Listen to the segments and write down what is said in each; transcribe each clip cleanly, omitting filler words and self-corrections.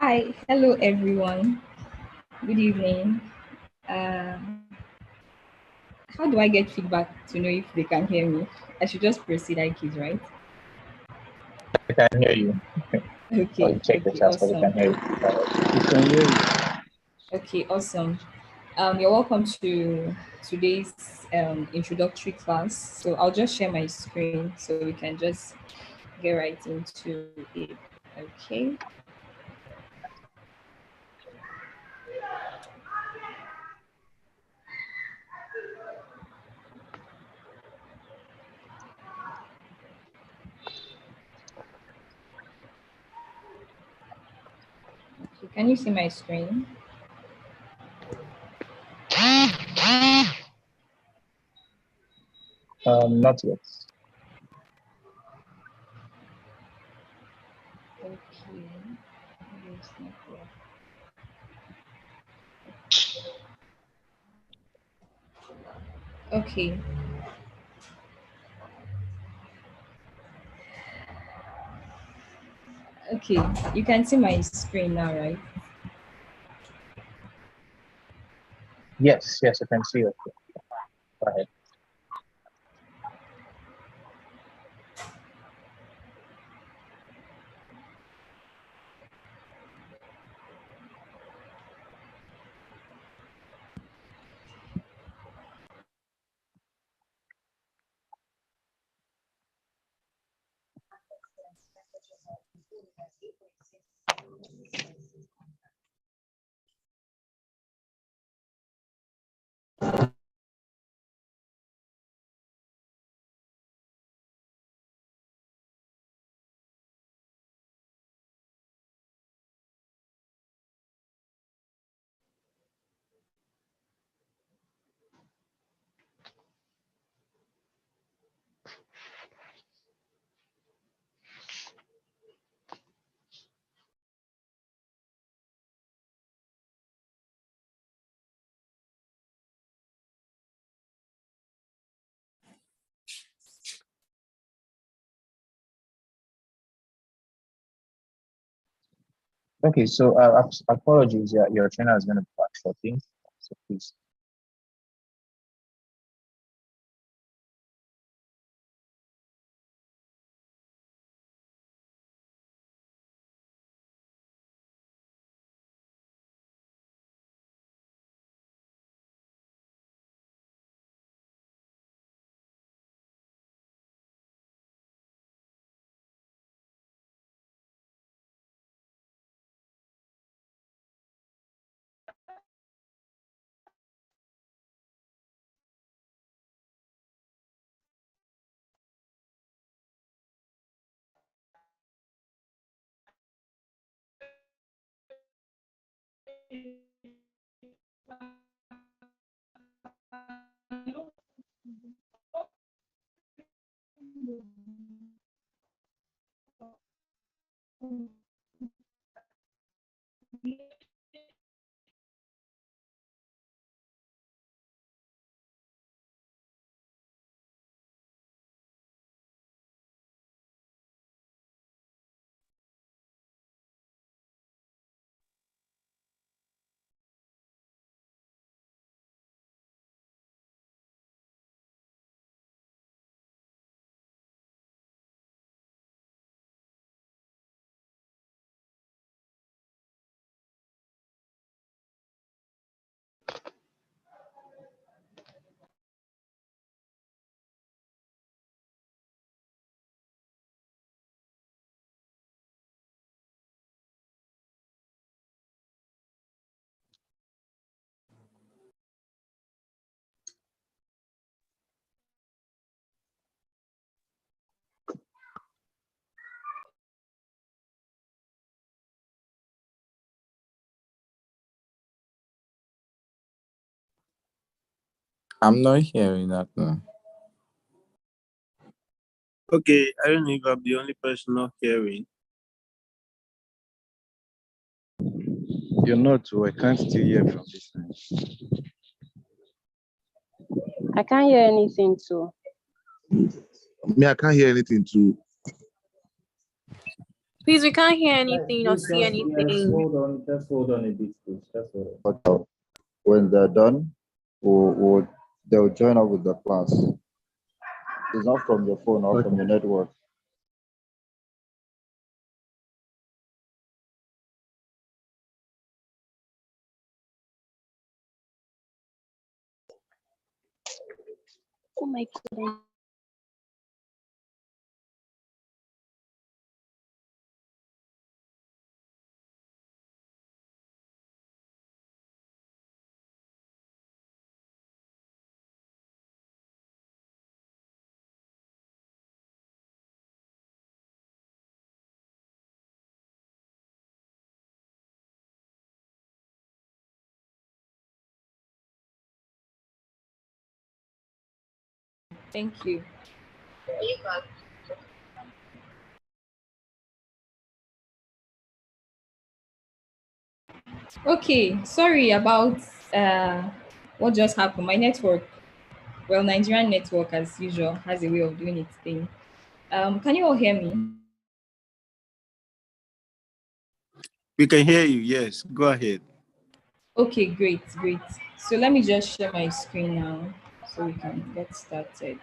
Hi, hello everyone. Good evening. How do I get feedback to know if they can hear me? I should just proceed like kids, right? I can hear you. Or Okay, you check the okay, chat, but we can awesome. hear you. We can hear you. Okay, awesome. You're welcome to today's introductory class. So I'll just share my screen so we can just get right into it. Okay. Okay, can you see my screen? Not yet. Okay. Maybe it's not there. Okay. Okay. You can see my screen now, right? Yes, I can see it. Go ahead. Okay, so apologies. Your trainer is going to be back shortly. So please. I'm not hearing that now. Okay, I don't know if I'm the only person not hearing. You're not, so I can't still hear from this side. I can't hear anything too. Me, I can't hear anything too. Please, we can't hear Guys, anything or please see just, yes, anything. just hold on a bit, please. Just hold on. But when they're done, they'll join up with the class. It's not from your phone or from your network. Oh my God. Thank you. Okay, sorry about what just happened. My network, well, Nigerian network as usual, has a way of doing its thing. Can you all hear me? We can hear you. Yes, go ahead. Okay, great, great. So let me just share my screen now so we can get started.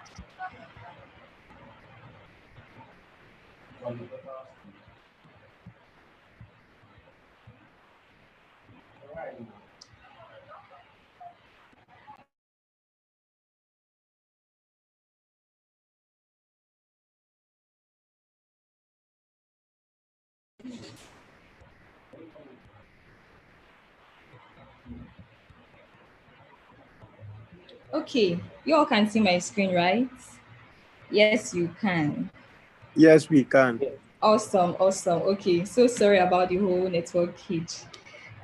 Okay, you all can see my screen, right? Yes, you can. Yes, we can. Awesome, awesome. Okay, so sorry about the whole network hitch.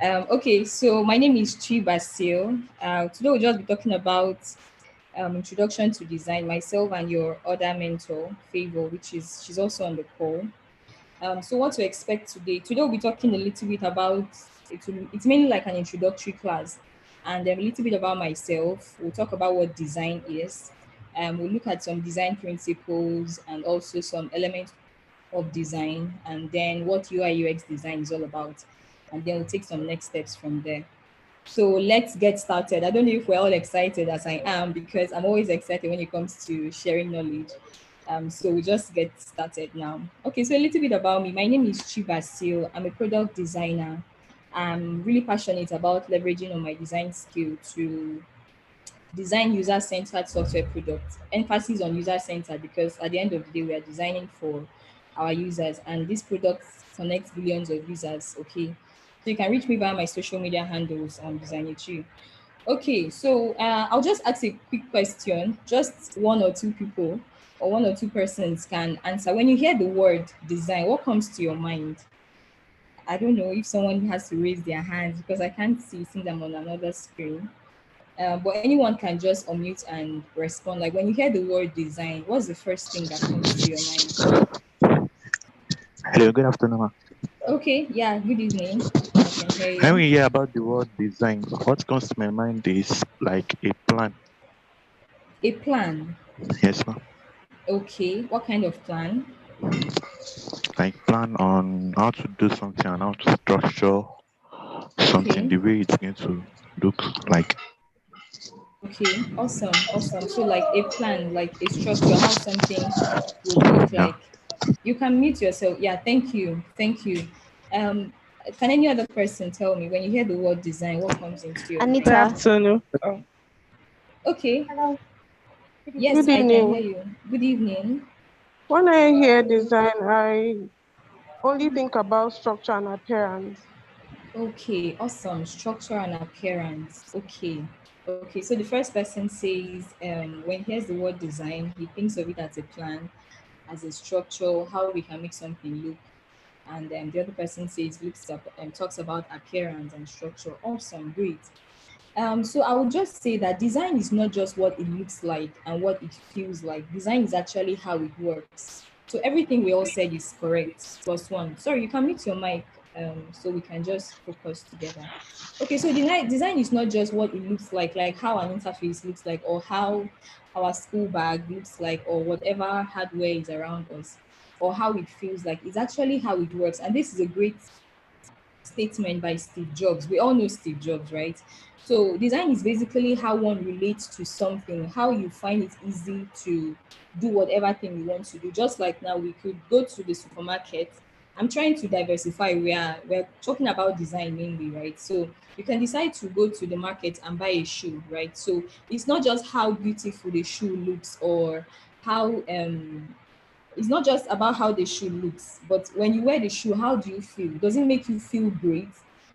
Okay, so my name is Chi Basil. Today we'll just be talking about introduction to design. Myself and your other mentor, Favor, which is she's also on the call. So what to expect today? Today we'll be talking a little bit about it's mainly like an introductory class, and then a little bit about myself. We'll talk about what design is. We'll look at some design principles and also some elements of design, and then what UI UX design is all about, and then we'll take some next steps from there. So let's get started. I don't know if we're all excited as I am, because I'm always excited when it comes to sharing knowledge. So we just get started now. Okay, so a little bit about me. My name is Chiba Seal. I'm a product designer. I'm really passionate about leveraging on my design skill to design user-centered software products. Emphasis on user-centered because at the end of the day, we are designing for our users, and this product connects billions of users. Okay, so you can reach me via my social media handles on Designichi. Okay, so I'll just ask a quick question. Just one or two people or one or two persons can answer. When you hear the word design, what comes to your mind? I don't know if someone has to raise their hands because I can't see them on another screen. But anyone can just unmute and respond. Like when you hear the word design, what's the first thing that comes to your mind? Hello, good afternoon, ma'am. Okay, yeah, good evening. I can hear When you. we hear about the word design, what comes to my mind is like a plan. A plan. Yes, ma'am. Okay, what kind of plan? Like plan on how to do something and how to structure something, Okay, the way it's going to look like. okay, awesome, awesome. So like a plan, like a structure, how something would look Yeah. like. You can mute yourself. Yeah, thank you, thank you. Um, can any other person tell me when you hear the word design, what comes into your Good mind? Anita. afternoon. Oh. Okay, Hello. yes, Good I can evening. hear you. Good evening. When I hear design, I only think about structure and appearance. Okay, awesome. Structure and appearance. Okay. Okay, so the first person says when he hears the word design, he thinks of it as a plan, as a structure, how we can make something look. And then the other person says looks up and talks about appearance and structure. Awesome, great. So I would just say that design is not just what it looks like and what it feels like. Design is actually how it works. So everything we all said is correct. Plus one. Sorry, you can mute your mic so we can just focus together. Okay, so design is not just what it looks like how an interface looks like, or how our school bag looks like, or whatever hardware is around us. or how it feels like. It's actually how it works. And this is a great statement by Steve Jobs. We all know Steve Jobs, right? So design is basically how one relates to something, how you find it easy to do whatever thing you want to do. Just like now, we could go to the supermarket. I'm trying to diversify. We're talking about design mainly, right? So you can decide to go to the market and buy a shoe, right? So it's not just how beautiful the shoe looks or how it's not just about how the shoe looks, but when you wear the shoe, how do you feel? Does it make you feel great?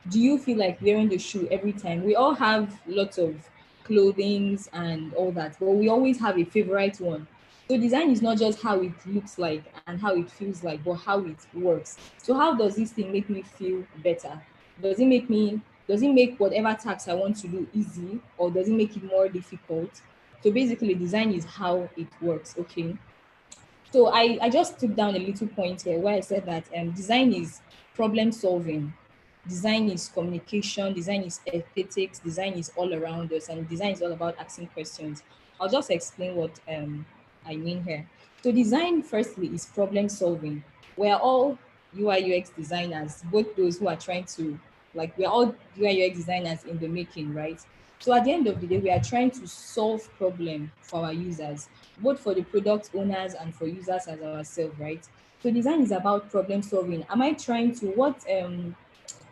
Do you feel like wearing the shoe every time? We all have lots of clothings and all that, but we always have a favorite one. So design is not just how it looks like and how it feels like, but how it works. So how does this thing make me feel better? Does it make whatever task I want to do easy, or does it make it more difficult? So basically design is how it works, okay? So I just took down a little point here where I said that design is problem solving, design is communication, design is aesthetics, design is all around us, and design is all about asking questions. I'll just explain what I mean here. So design, firstly, is problem solving. We're all UI UX designers, both those who are trying to, like, we're all UI UX designers in the making, right? So at the end of the day, we are trying to solve problem for our users, both for the product owners and for users as ourselves, right? So design is about problem solving. Am I trying to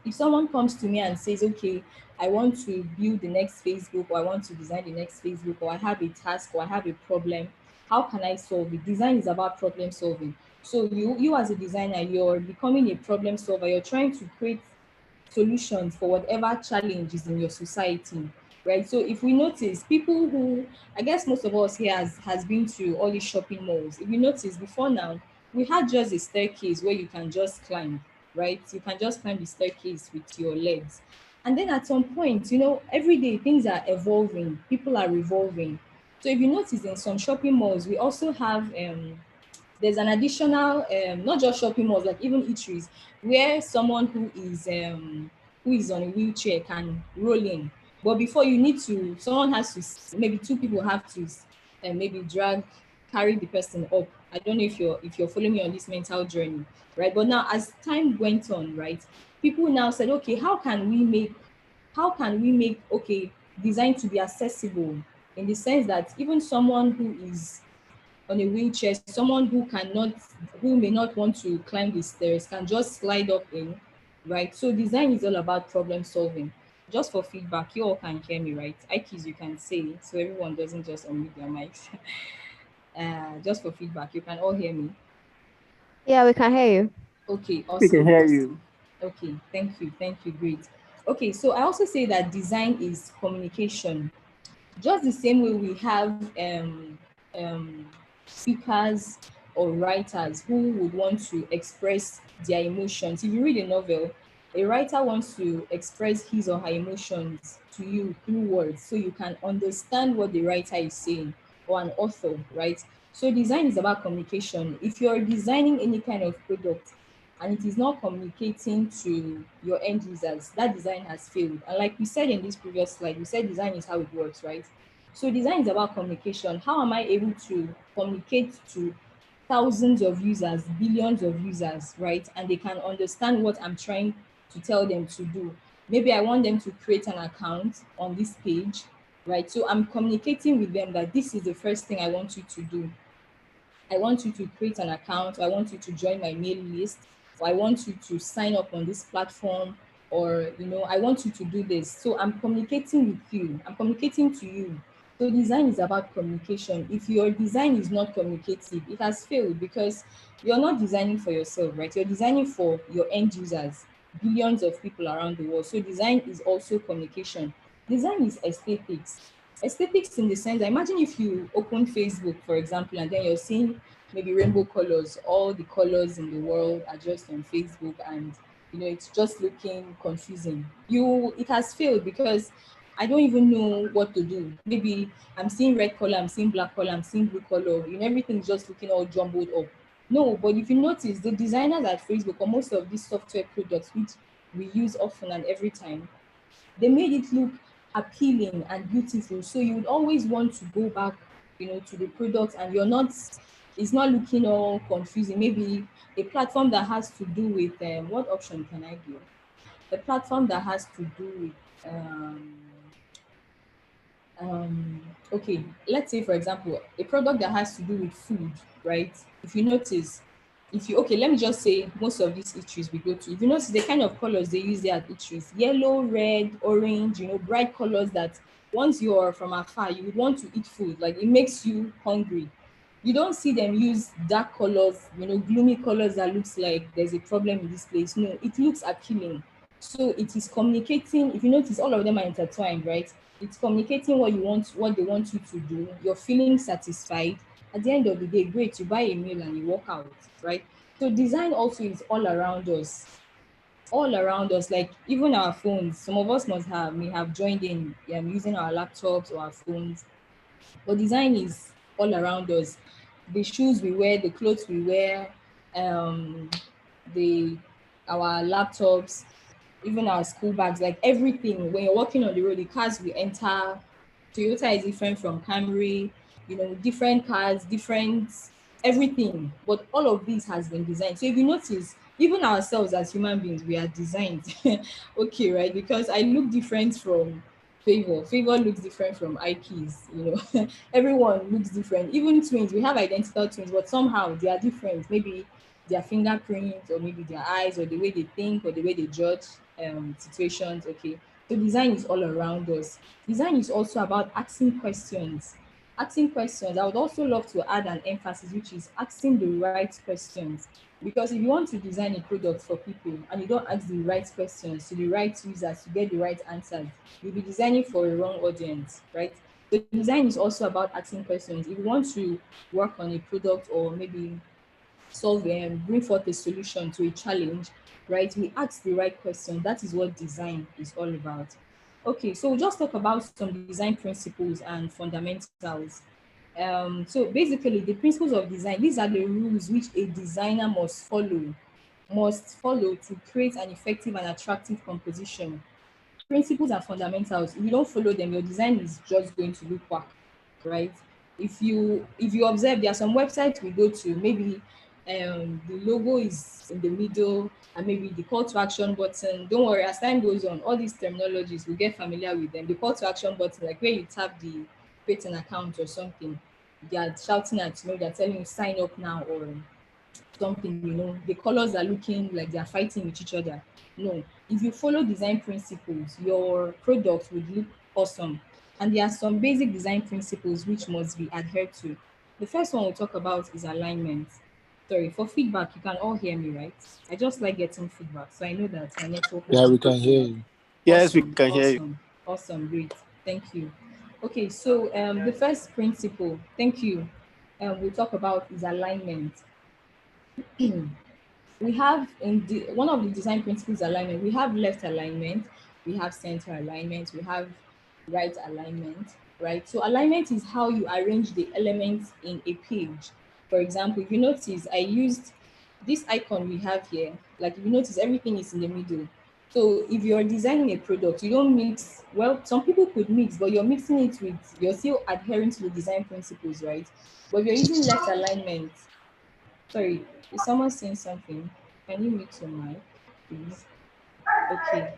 if someone comes to me and says, okay, I want to build the next Facebook, or I want to design the next Facebook, or I have a task, or I have a problem, how can I solve it? Design is about problem solving. So you as a designer, you're becoming a problem solver. You're trying to create solutions for whatever challenge is in your society, right? So if we notice, people who, I guess most of us here has been to all these shopping malls. If you notice, before now, we had just a staircase where you can just climb, right? You can just climb the staircase with your legs. And then at some point, every day things are evolving, people are revolving. So if you notice, in some shopping malls, we also have there's an additional not just shopping malls, like even eateries, where someone who is on a wheelchair can roll in. But before, someone has to, maybe two people have to maybe carry the person up. I don't know if you're following me on this mental journey, right? But now, as time went on, right, people now said, okay, how can we make okay, design to be accessible, in the sense that even someone who is on a wheelchair, someone who may not want to climb the stairs, can just slide up in, right? So design is all about problem solving. Just for feedback, you all can hear me, right? IKs, you can say, so everyone doesn't just unmute their mics. Just for feedback, you can all hear me. Yeah, we can hear you. Okay, awesome. We can hear you. Okay, thank you, great. Okay, so I also say that design is communication. Just the same way we have speakers or writers who would want to express their emotions. If you read a novel, a writer wants to express his or her emotions to you through words, so you can understand what the writer is saying, or an author, right? So design is about communication. If you're designing any kind of product and it is not communicating to your end users, that design has failed. And like we said in this previous slide, we said design is how it works, right? So design is about communication. How am I able to communicate to thousands of users, billions of users, right? And they can understand what I'm trying to tell them to do. Maybe I want them to create an account on this page, right? So I'm communicating with them that this is the first thing I want you to do. I want you to create an account, I want you to join my mail list, or I want you to sign up on this platform, or I want you to do this. So I'm communicating with you, I'm communicating to you. So design is about communication. If your design is not communicative, it has failed, because you're not designing for yourself, right? You're designing for your end users, billions of people around the world. So design is also communication. Design is aesthetics. Aesthetics in the sense, imagine if you open Facebook, for example, and then you're seeing maybe rainbow colors, all the colors in the world are just on Facebook, and it's just looking confusing. It has failed, because I don't even know what to do. Maybe I'm seeing red color, I'm seeing black color, I'm seeing blue color, everything's just looking all jumbled up. No, but if you notice, the designers at Facebook, or most of these software products which we use often and every time, they made it look appealing and beautiful. So you would always want to go back, to the product, and you're not it's not looking all confusing. Maybe a platform that has to do with what option can I give? A platform that has to do with okay, let's say for example, a product that has to do with food, right? If you notice, okay, let me just say most of these eateries we go to, if you notice the kind of colors they use there at eateries, yellow, red, orange, bright colors that once you're from afar, you would want to eat food, like it makes you hungry. You don't see them use dark colors, gloomy colors that looks like there's a problem in this place. No, it looks appealing. So it is communicating. If you notice, all of them are intertwined, right? It's communicating what you want, what they want you to do. You're feeling satisfied. At the end of the day, great, you buy a meal and you walk out, right? So design also is all around us. All around us, like even our phones. Some of us may have joined in using our laptops or our phones. But design is all around us. The shoes we wear, the clothes we wear, um, the our laptops, even our school bags, like everything. When you're walking on the road, the cars we enter, Toyota is different from Camry, different cars, different everything. But all of this has been designed. So if you notice, even ourselves as human beings, we are designed. Okay, right? Because I look different from Favor. Favor looks different from Ikes. Everyone looks different. Even twins, we have identical twins, but somehow they are different. Maybe their fingerprints, or maybe their eyes, or the way they think, or the way they judge situations. Okay, so design is all around us. Design is also about asking questions. Asking questions. I would also love to add an emphasis, which is asking the right questions. Because if you want to design a product for people and you don't ask the right questions to the right users to get the right answers, you'll be designing for a wrong audience, right? So design is also about asking questions. If you want to work on a product, or maybe solve and bring forth a solution to a challenge, right? We ask the right question. That is what design is all about. Okay, so we'll just talk about some design principles and fundamentals. So basically, the principles of design, these are the rules which a designer must follow to create an effective and attractive composition. Principles and fundamentals, if you don't follow them, your design is just going to look whack, right? If you observe, there are some websites we go to, maybe the logo is in the middle, and maybe the call to action button. Don't worry, as time goes on, all these terminologies, we'll get familiar with them. The call to action button, like where you tap the create an account or something, they are shouting at, they're telling you sign up now or something, the colors are looking like they're fighting with each other. No, if you follow design principles, your product would look awesome. And there are some basic design principles which must be adhered to. The first one we'll talk about is alignment. Sorry, for feedback, you can all hear me, right? I just like getting feedback, so I know that my network Yeah, is we can hear you. Yes, we awesome, can hear you. awesome, great. Thank you. Okay, so the first principle, thank you, we'll talk about is alignment. We have one of the design principles alignment. We have left alignment, we have center alignment, we have right alignment, right? So alignment is how you arrange the elements in a page. For example, if you notice, I used this icon we have here. Like if you notice, everything is in the middle. So if you're designing a product, you don't mix, well, some people could mix, but you're mixing it with, you're still adhering to the design principles, right? But if you're using left alignment, sorry, is someone saying something? Can you mute your mic, please? Okay.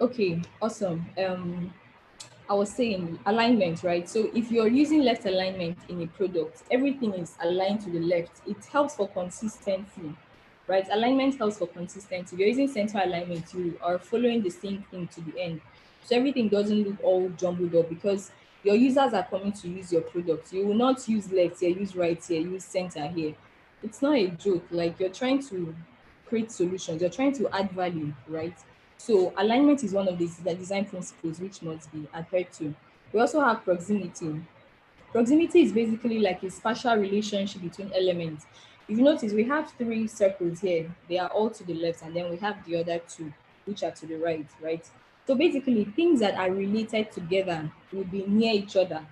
Okay, awesome. I was saying alignment, right? So if you're using left alignment in a product, everything is aligned to the left. It helps for consistency, right? Alignment helps for consistency. If you're using center alignment, you are following the same thing to the end. So everything doesn't look all jumbled up because your users are coming to use your product. You will not use left here, use right here, use center here. It's not a joke. Like you're trying to create solutions, you're trying to add value, right? So alignment is one of the design principles which must be adhered to. We also have proximity. Proximity is basically like a spatial relationship between elements. If you notice, we have three circles here. They are all to the left, and then we have the other two, which are to the right, right? So basically, things that are related together will be near each other,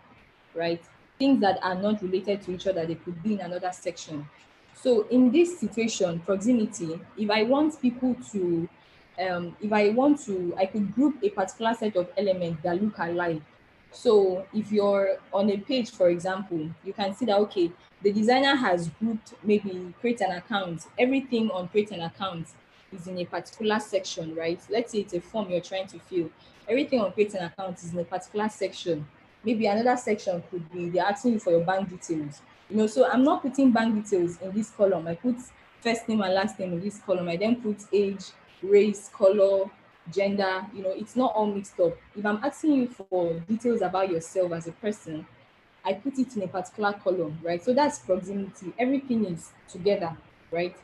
right? Things that are not related to each other, they could be in another section. So in this situation, proximity, if I want people to, I could group a particular set of elements that look alike. So if you're on a page, for example, you can see that, okay, the designer has grouped, maybe create an account. Everything on create an account is in a particular section, right? Let's say it's a form you're trying to fill. Everything on create an account is in a particular section. Maybe another section could be they're asking you for your bank details. So I'm not putting bank details in this column. I put first name and last name in this column. I then put age, race, color, gender. It's not all mixed up. If I'm asking you for details about yourself as a person, I put it in a particular column, right? So that's proximity. Everything is together, right?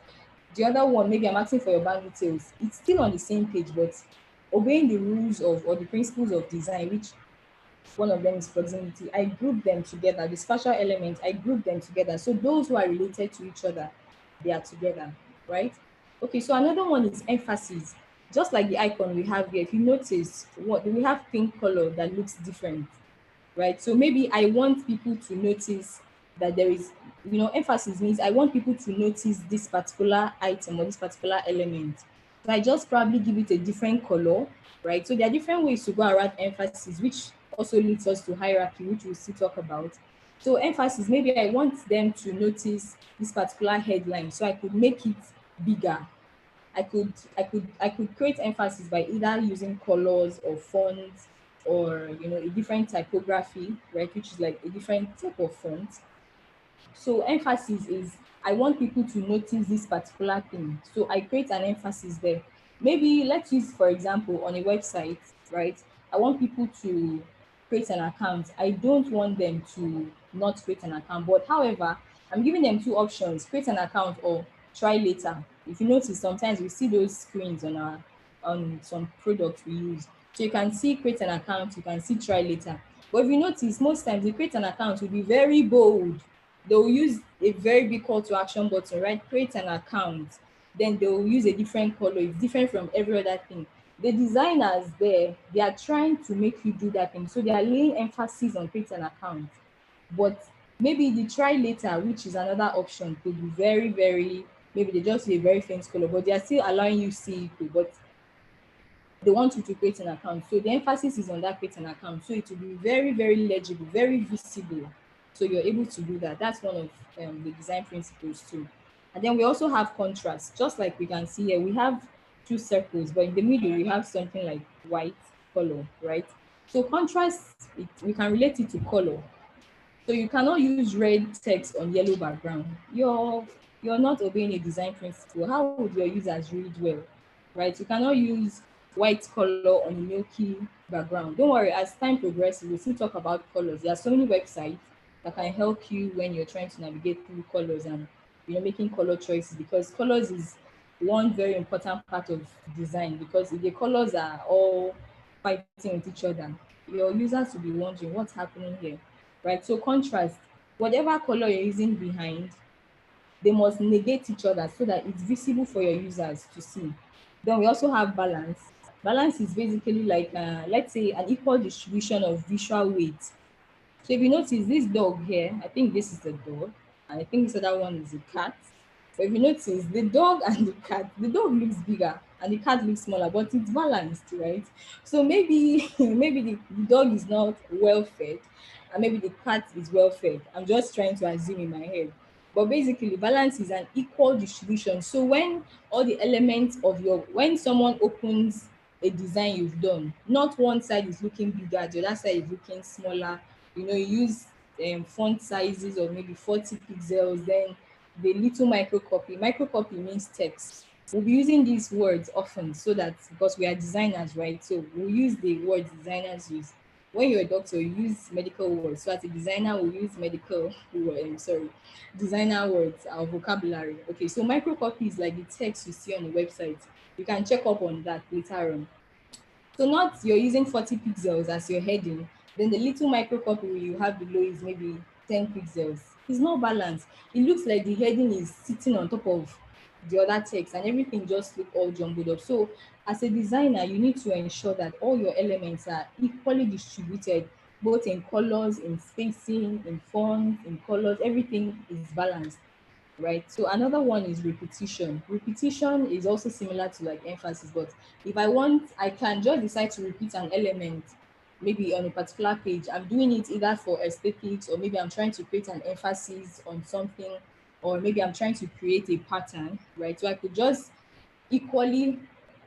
The other one, maybe I'm asking for your bank details. It's still on the same page, but obeying the rules of or the principles of design, which one of them is proximity, I group them together. The spatial elements, I group them together. So those who are related to each other, they are together, right? Okay, so another one is emphasis. Just like the icon we have here, if you notice, we have pink color that looks different, right? So maybe I want people to notice that there is, emphasis means I want people to notice this particular item or this particular element. So I just probably give it a different color, right? So there are different ways to go around emphasis, which also leads us to hierarchy, which we'll still talk about. So emphasis, maybe I want them to notice this particular headline, so I could make it bigger. I could create emphasis by either using colors or fonts or a different typography, right, which is like a different type of font. So emphasis is I want people to notice this particular thing. So I create an emphasis there. Maybe let's use, for example, on a website, right? I want people to create an account. I don't want them to not create an account. But however, I'm giving them two options, create an account or try later. If you notice, sometimes we see those screens on some products we use. So you can see create an account, you can see try later. But if you notice, most times the create an account will be very bold. They'll use a very big call to action button, right? Create an account. Then they'll use a different color. It's different from every other thing. The designers there, they are trying to make you do that thing. So they are laying emphasis on create an account. But maybe the try later, which is another option, could be very, very, maybe they just use a very faint color, but they are still allowing you see it, but they want you to create an account. So the emphasis is on that create an account. So it will be very, very legible, very visible. So you're able to do that. That's one of the design principles too. And then we also have contrast. Just like we can see here, we have two circles, but in the middle, we have something like white color, right? So contrast, we can relate it to color. So you cannot use red text on yellow background. You're not obeying a design principle. How would your users read well, right? You cannot use white color on a milky background. Don't worry, as time progresses, we'll still talk about colors. There are so many websites that can help you when you're trying to navigate through colors and making color choices, because colors is one very important part of design, because if the colors are all fighting with each other, your users will be wondering what's happening here, right? So contrast, whatever color you're using behind, they must negate each other so that it's visible for your users to see. Then we also have balance. Balance is basically like, let's say, an equal distribution of visual weight. So if you notice this dog here, I think this is a dog, and I think this other one is a cat. But if you notice, the dog and the dog looks bigger and the cat looks smaller, but it's balanced, right? So maybe maybe the dog is not well fed, and maybe the cat is well fed. I'm just trying to assume in my head. But basically, balance is an equal distribution. So when all the elements of when someone opens a design you've done, not one side is looking bigger, the other side is looking smaller. You use font sizes of maybe 40 pixels, then the little microcopy. Microcopy means text. We'll be using these words often so that, because we are designers, right? So we'll use the words designers use. When you're a doctor, you use medical words. So as a designer, we'll use designer words, our vocabulary. Okay, so microcopy is like the text you see on the website. You can check up on that later on. So not you're using 40 pixels as your heading, then the little microcopy you have below is maybe 10 pixels. It's not balanced. It looks like the heading is sitting on top of the other text and everything just look all jumbled up. So as a designer, you need to ensure that all your elements are equally distributed, both in colors, in spacing, in fonts, in colors, everything is balanced, right? So another one is repetition. Repetition is also similar to like emphasis, but if I want, I can just decide to repeat an element maybe on a particular page, I'm doing it either for aesthetics, or maybe I'm trying to create an emphasis on something, or maybe I'm trying to create a pattern, right? So I could just equally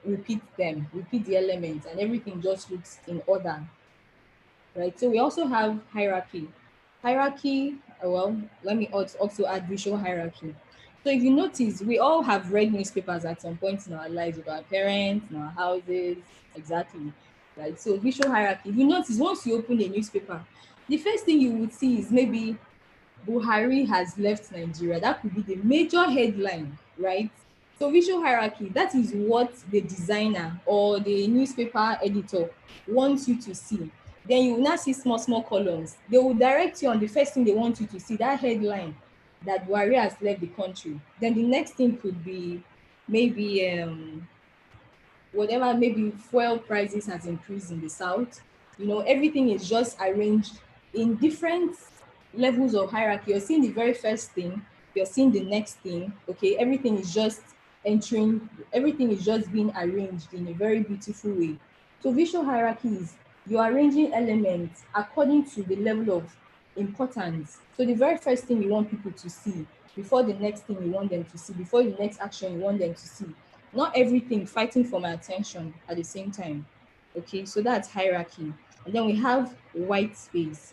repeat the elements, and everything just looks in order, right? So we also have hierarchy. Hierarchy, well, let me also add visual hierarchy. So if you notice, we all have read newspapers at some point in our lives with our parents, in our houses, exactly, right? So visual hierarchy, if you notice, once you open a newspaper, the first thing you would see is maybe Buhari has left Nigeria. That could be the major headline, right? So visual hierarchy, that is what the designer or the newspaper editor wants you to see. Then you will now see small, small columns. They will direct you on the first thing they want you to see, that headline that Buhari has left the country. Then the next thing could be maybe whatever, maybe fuel prices has increased in the south. Everything is just arranged in different levels of hierarchy. You're seeing the very first thing, you're seeing the next thing. Okay, everything is just being arranged in a very beautiful way. So visual hierarchy is you're arranging elements according to the level of importance. So the very first thing you want people to see before the next thing you want them to see, before the next action you want them to see, not everything fighting for my attention at the same time. Okay, so that's hierarchy. And then we have white space.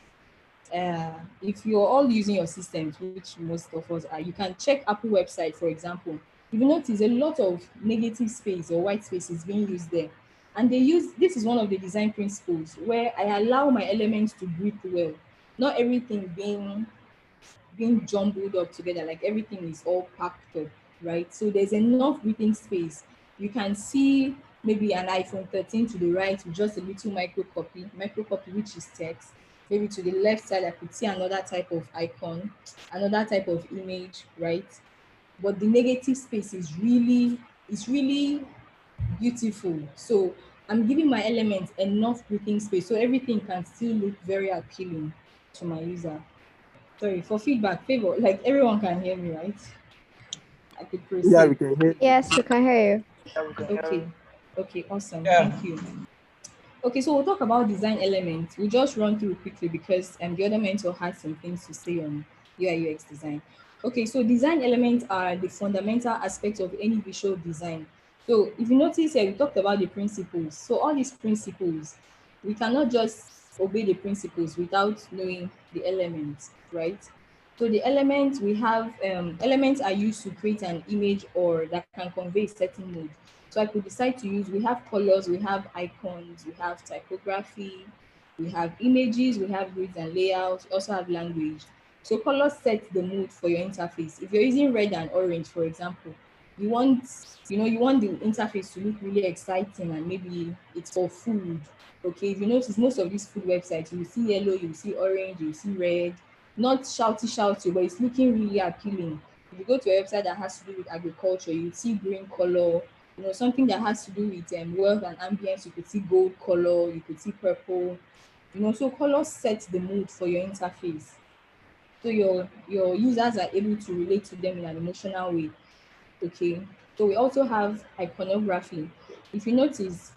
If you're all using your systems, which most of us are, you can check Apple website, for example. If you notice, a lot of negative space or white space is being used there. And this is one of the design principles where I allow my elements to breathe well, not everything being jumbled up together, like everything is all packed up, right? So there's enough breathing space. You can see maybe an iPhone 13 to the right with just a little micro copy, which is text. Maybe to the left side, I could see another type of icon, another type of image, right? But the negative space is really beautiful. So I'm giving my elements enough breathing space so everything can still look very appealing to my user. Sorry, for feedback, favor, like everyone can hear me, right? I could Yeah, we proceed. can hear you. Yes, we can hear you. Okay. Okay, awesome. Thank you. Okay, so we'll talk about design elements. We'll just run through quickly because the other mentor has some things to say on UI UX design. Okay, so design elements are the fundamental aspects of any visual design. So if you notice here, we talked about the principles. So all these principles, we cannot just obey the principles without knowing the elements, right? So the elements we have, elements are used to create an image or that can convey a certain mood. So I could decide to use, we have colors, we have icons, we have typography, we have images, we have grids and layouts, we also have language. So colors set the mood for your interface. If you're using red and orange, for example, you want the interface to look really exciting and maybe it's for food. Okay, if you notice most of these food websites, you see yellow, you see orange, you see red, not shouty, but it's looking really appealing. If you go to a website that has to do with agriculture, you see green color. Something that has to do with wealth and ambience, you could see gold color, you could see purple. So colors set the mood for your interface. So your users are able to relate to them in an emotional way. Okay. So we also have iconography. If you notice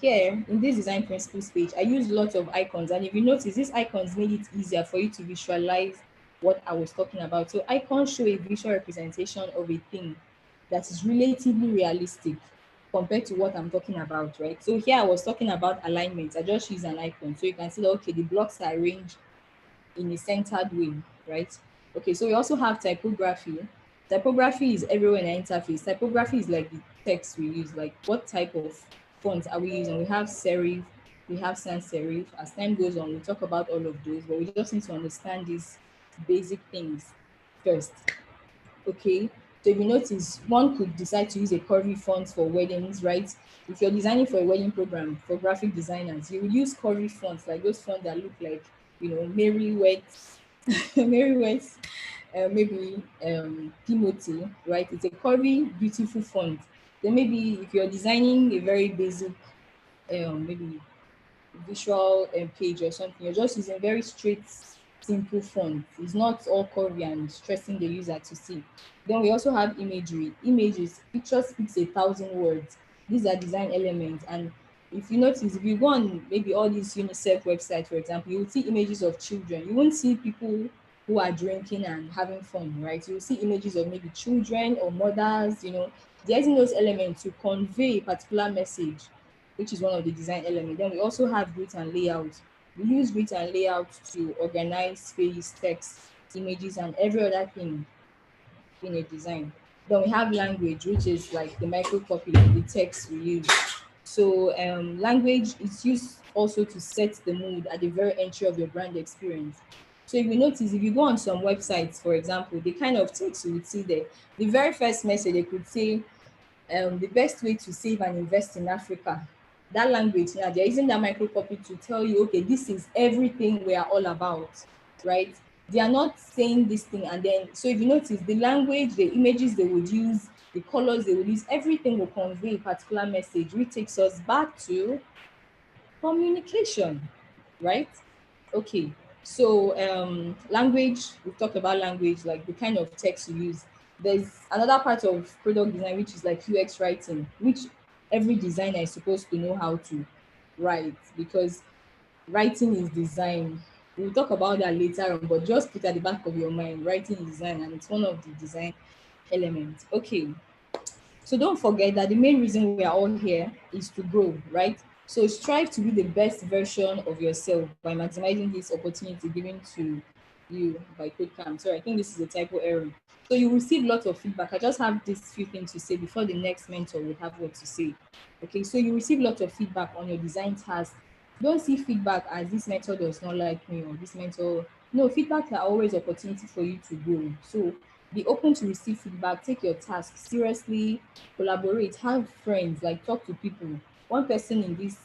here in this design principles page, I use lots of icons. And if you notice, these icons made it easier for you to visualize what I was talking about. So icons show a visual representation of a thing that is relatively realistic compared to what I'm talking about, right? So here I was talking about alignment. I just use an icon. So you can see that, okay, the blocks are arranged in a centered way, right? Okay, so we also have typography. Typography is everywhere in the interface. Typography is like the text we use, like what type of font are we using? We have serif, we have sans serif. As time goes on, we talk about all of those, but we just need to understand these basic things first. Okay, so if you notice, one could decide to use a curvy font for weddings, right? If you're designing for a wedding program for graphic designers, you will use curvy fonts, like those fonts that look like, Mary Wets, Mary Wets, maybe Timothy, right? It's a curvy, beautiful font. Then maybe if you're designing a very basic, maybe visual page or something, you're just using very straight, simple font. It's not all curvy and stressing the user to see. Then we also have imagery. Images, picture speaks 1,000 words. These are design elements, and if you notice, if you go on maybe all these UNICEF websites, for example, you will see images of children. You won't see people who are drinking and having fun, right? You will see images of maybe children or mothers, they're using those elements to convey a particular message, which is one of the design elements. Then we also have grid and layout. We use grid and layout to organize space, text, images, and every other thing in a design. Then we have language, which is like the microcopy of the text we use. So language is used also to set the mood at the very entry of your brand experience. So if you notice, if you go on some websites, for example, the kind of text you would see there, the very first message they could say, the best way to save and invest in Africa. That language now, they're using that microcopy to tell you, okay, this is everything we are all about, right? They are not saying this thing and then, so if you notice, the language, the images they would use, the colors they would use, everything will convey a particular message, which takes us back to communication, right? Okay, so language, we've talked about language, like the kind of text you use. There's another part of product design, which is like UX writing, which every designer is supposed to know how to write, because writing is design. We'll talk about that later on, but just put at the back of your mind, writing is design, and it's one of the design elements. Okay, so don't forget that the main reason we are all here is to grow, right? So strive to be the best version of yourself by maximizing this opportunity given to you by KodeCamp. So I think this is a typo error. So you receive lots of feedback. I just have these few things to say before the next mentor will have what to say. Okay, so you receive lots of feedback on your design task. Don't see feedback as this mentor does not like me or this mentor. No, feedback are always opportunity for you to grow. So be open to receive feedback, take your task seriously, collaborate, have friends, like talk to people. One person in this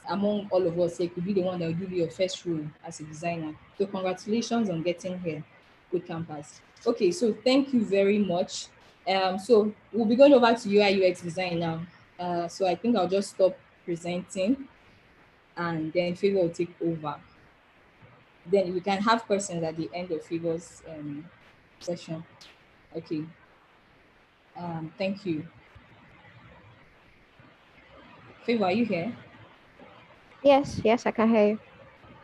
among all of us here could be the one that will give you your first role as a designer. So congratulations on getting here with campus. Okay, so thank you very much. So we'll be going over to UI UX design now. So I think I'll just stop presenting and then Favor will take over. Then we can have questions at the end of Favor's session. Okay. Thank you. Favor, are you here? Yes, I can hear you.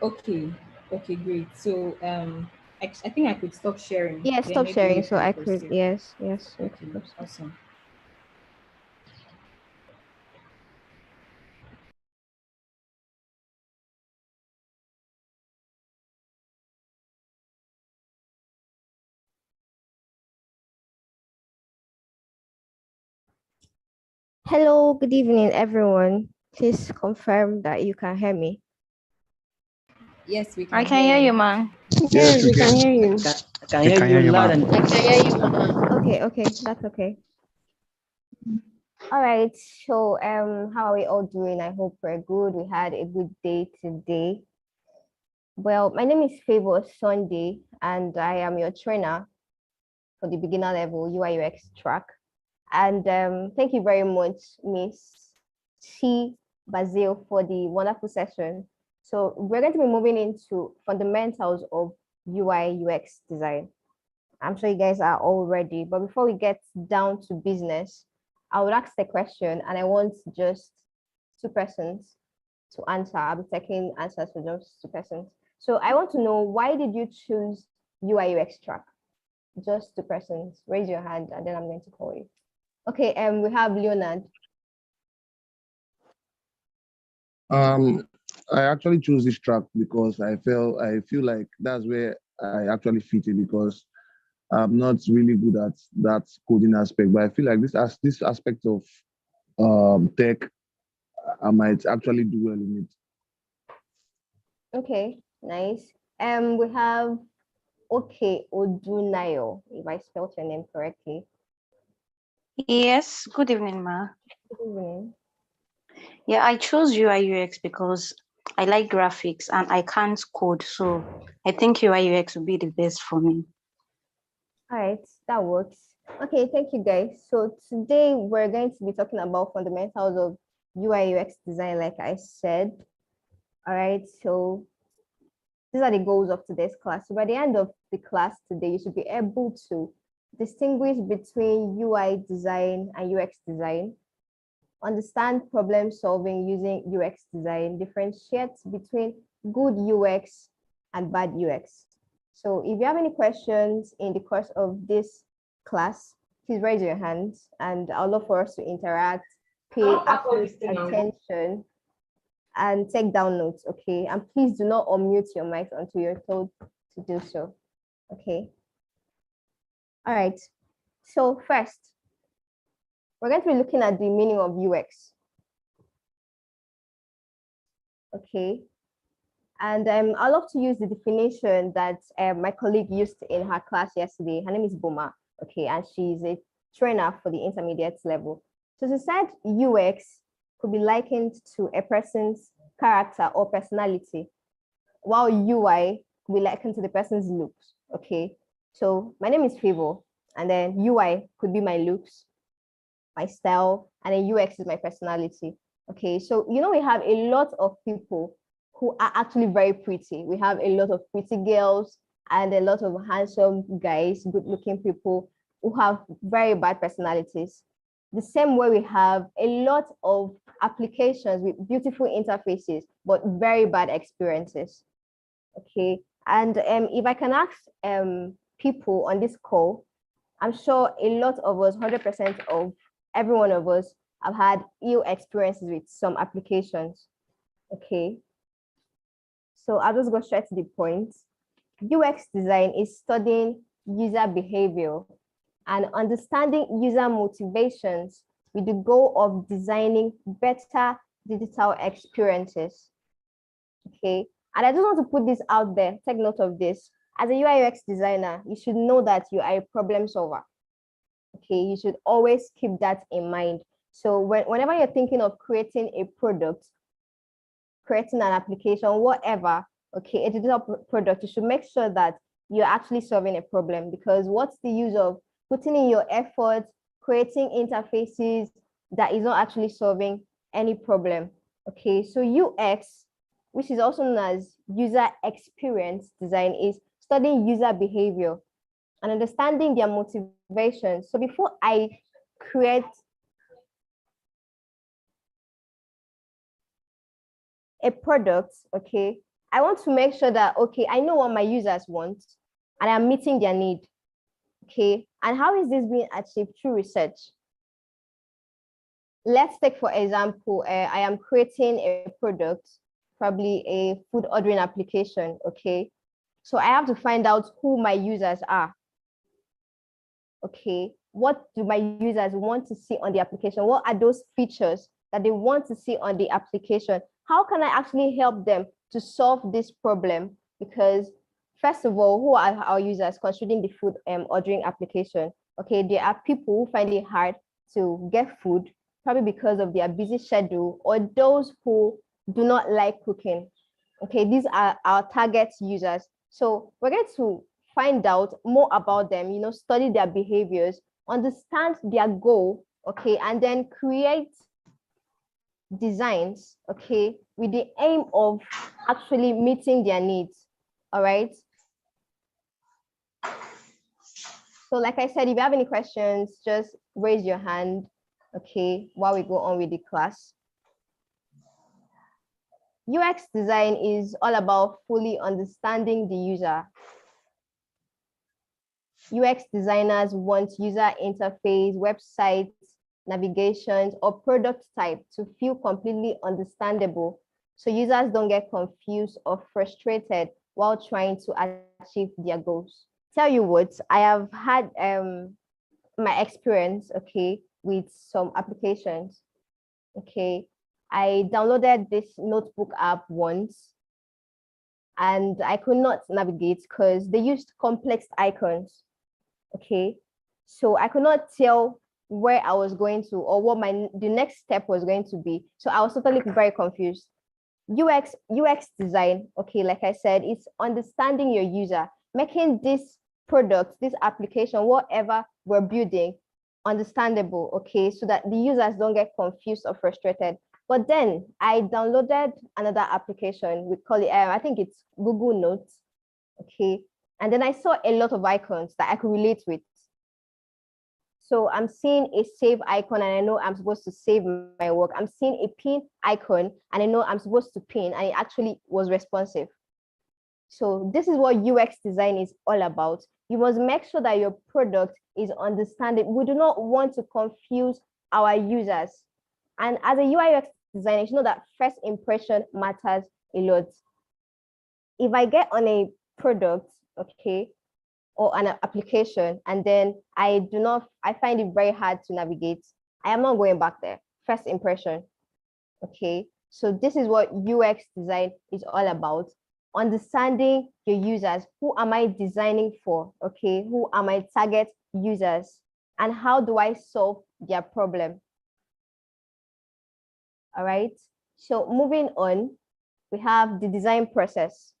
Okay, great. So I think I could stop sharing. Yeah, Then stop maybe you sharing so can I could, proceed. yes. Okay, awesome. Hello, good evening, everyone. Please confirm that you can hear me. Yes, we can. I can hear you, man. Yes, we can hear you. I can hear you loud and Okay, that's okay. All right, so how are we all doing? I hope we're good. We had a good day today. Well, my name is Favor Sunday, and I am your trainer for the beginner level UI UX track. And thank you very much, Miss Chi Bazil, for the wonderful session. So we're going to be moving into fundamentals of UI UX design. I'm sure you guys are all ready, but before we get down to business, I would ask the question and I want just two persons to answer. I'll be taking answers for just two persons. So I want to know, why did you choose UI UX track? Just two persons. Raise your hand and then I'm going to call you. Okay, we have Leonard. I actually chose this track because I feel like that's where I actually fit in, because I'm not really good at that coding aspect, but I feel like this aspect of tech, I might actually do well in it. Okay, nice. We have Odunayo, if I spelled your name correctly. Yes, good evening, ma. Good evening. Yeah, I chose UI UX because I like graphics and I can't code, so I think UI UX would be the best for me. All right, that works. Okay, thank you guys. So today we're going to be talking about fundamentals of UI UX design, like I said. All right, so these are the goals of today's class. So by the end of the class today, you should be able to distinguish between UI design and UX design. understand problem solving using UX design, differentiates between good UX and bad UX. So if you have any questions in the course of this class, please raise your hands and I'd love for us to interact, pay absolute attention and take down notes, okay? And please do not unmute your mics until you're told to do so, okay? All right, so first, we're going to be looking at the meaning of UX, okay? And I love to use the definition that my colleague used in her class yesterday. Her name is Boma, okay? And she's a trainer for the intermediate level. So she said UX could be likened to a person's character or personality, while UI could be likened to the person's looks, okay? So my name is Favor, and then UI could be my looks, my style, and then UX is my personality, okay? So, you know, we have a lot of people who are actually very pretty. We have a lot of pretty girls and a lot of handsome guys, good-looking people who have very bad personalities. The same way we have a lot of applications with beautiful interfaces, but very bad experiences, okay? And if I can ask people on this call, I'm sure a lot of us, 100% of every one of us have had ill experiences with some applications, okay? So I'll just go straight to the point. UX design is studying user behavior and understanding user motivations with the goal of designing better digital experiences, okay? And I just want to put this out there, take note of this. As a UI UX designer, you should know that you are a problem solver, okay? You should always keep that in mind. So whenever you're thinking of creating a product, creating an application, whatever, okay, a digital product, you should make sure that you're actually solving a problem, because what's the use of putting in your effort, creating interfaces that is not actually solving any problem, okay? So UX, which is also known as user experience design, is studying user behavior and understanding their motivations. So before I create a product, okay, I want to make sure that, okay, I know what my users want and I'm meeting their need, okay? And how is this being achieved? Through research. Let's take, for example, I am creating a product, probably a food ordering application, okay? So I have to find out who my users are, okay? What do my users want to see on the application? What are those features that they want to see on the application? How can I actually help them to solve this problem? Because first of all, who are our users considering the food ordering application? Okay, there are people who find it hard to get food, probably because of their busy schedule, or those who do not like cooking. Okay, these are our target users. So we're going to find out more about them, you know, study their behaviors, understand their goal, okay, and then create designs, okay, with the aim of actually meeting their needs. All right. So like I said, if you have any questions, just raise your hand, okay, while we go on with the class. UX design is all about fully understanding the user. UX designers want user interface, websites, navigations, or product type to feel completely understandable, so users don't get confused or frustrated while trying to achieve their goals. Tell you what, I have had my experience, okay, with some applications, okay. I downloaded this notebook app once and I could not navigate because they used complex icons, okay. So I could not tell where I was going to or what the next step was going to be. So I was totally very confused. UX design, okay, like I said, it's understanding your user, making this product, this application, whatever we're building, understandable, okay, so that the users don't get confused or frustrated. But then I downloaded another application, we call it, I think it's Google Notes, okay, and then I saw a lot of icons that I could relate with. So I'm seeing a save icon and I know I'm supposed to save my work. I'm seeing a pin icon and I know I'm supposed to pin, and it actually was responsive. So this is what UX design is all about. You must make sure that your product is understandable. We do not want to confuse our users. And as a UI UX designer, you know that first impression matters a lot. If I get on a product, okay, or an application, and then I find it very hard to navigate, I am not going back there. First impression, okay? So this is what UX design is all about. Understanding your users. Who am I designing for? Okay, who are my target users? And how do I solve their problem? All right, so moving on, we have the design process.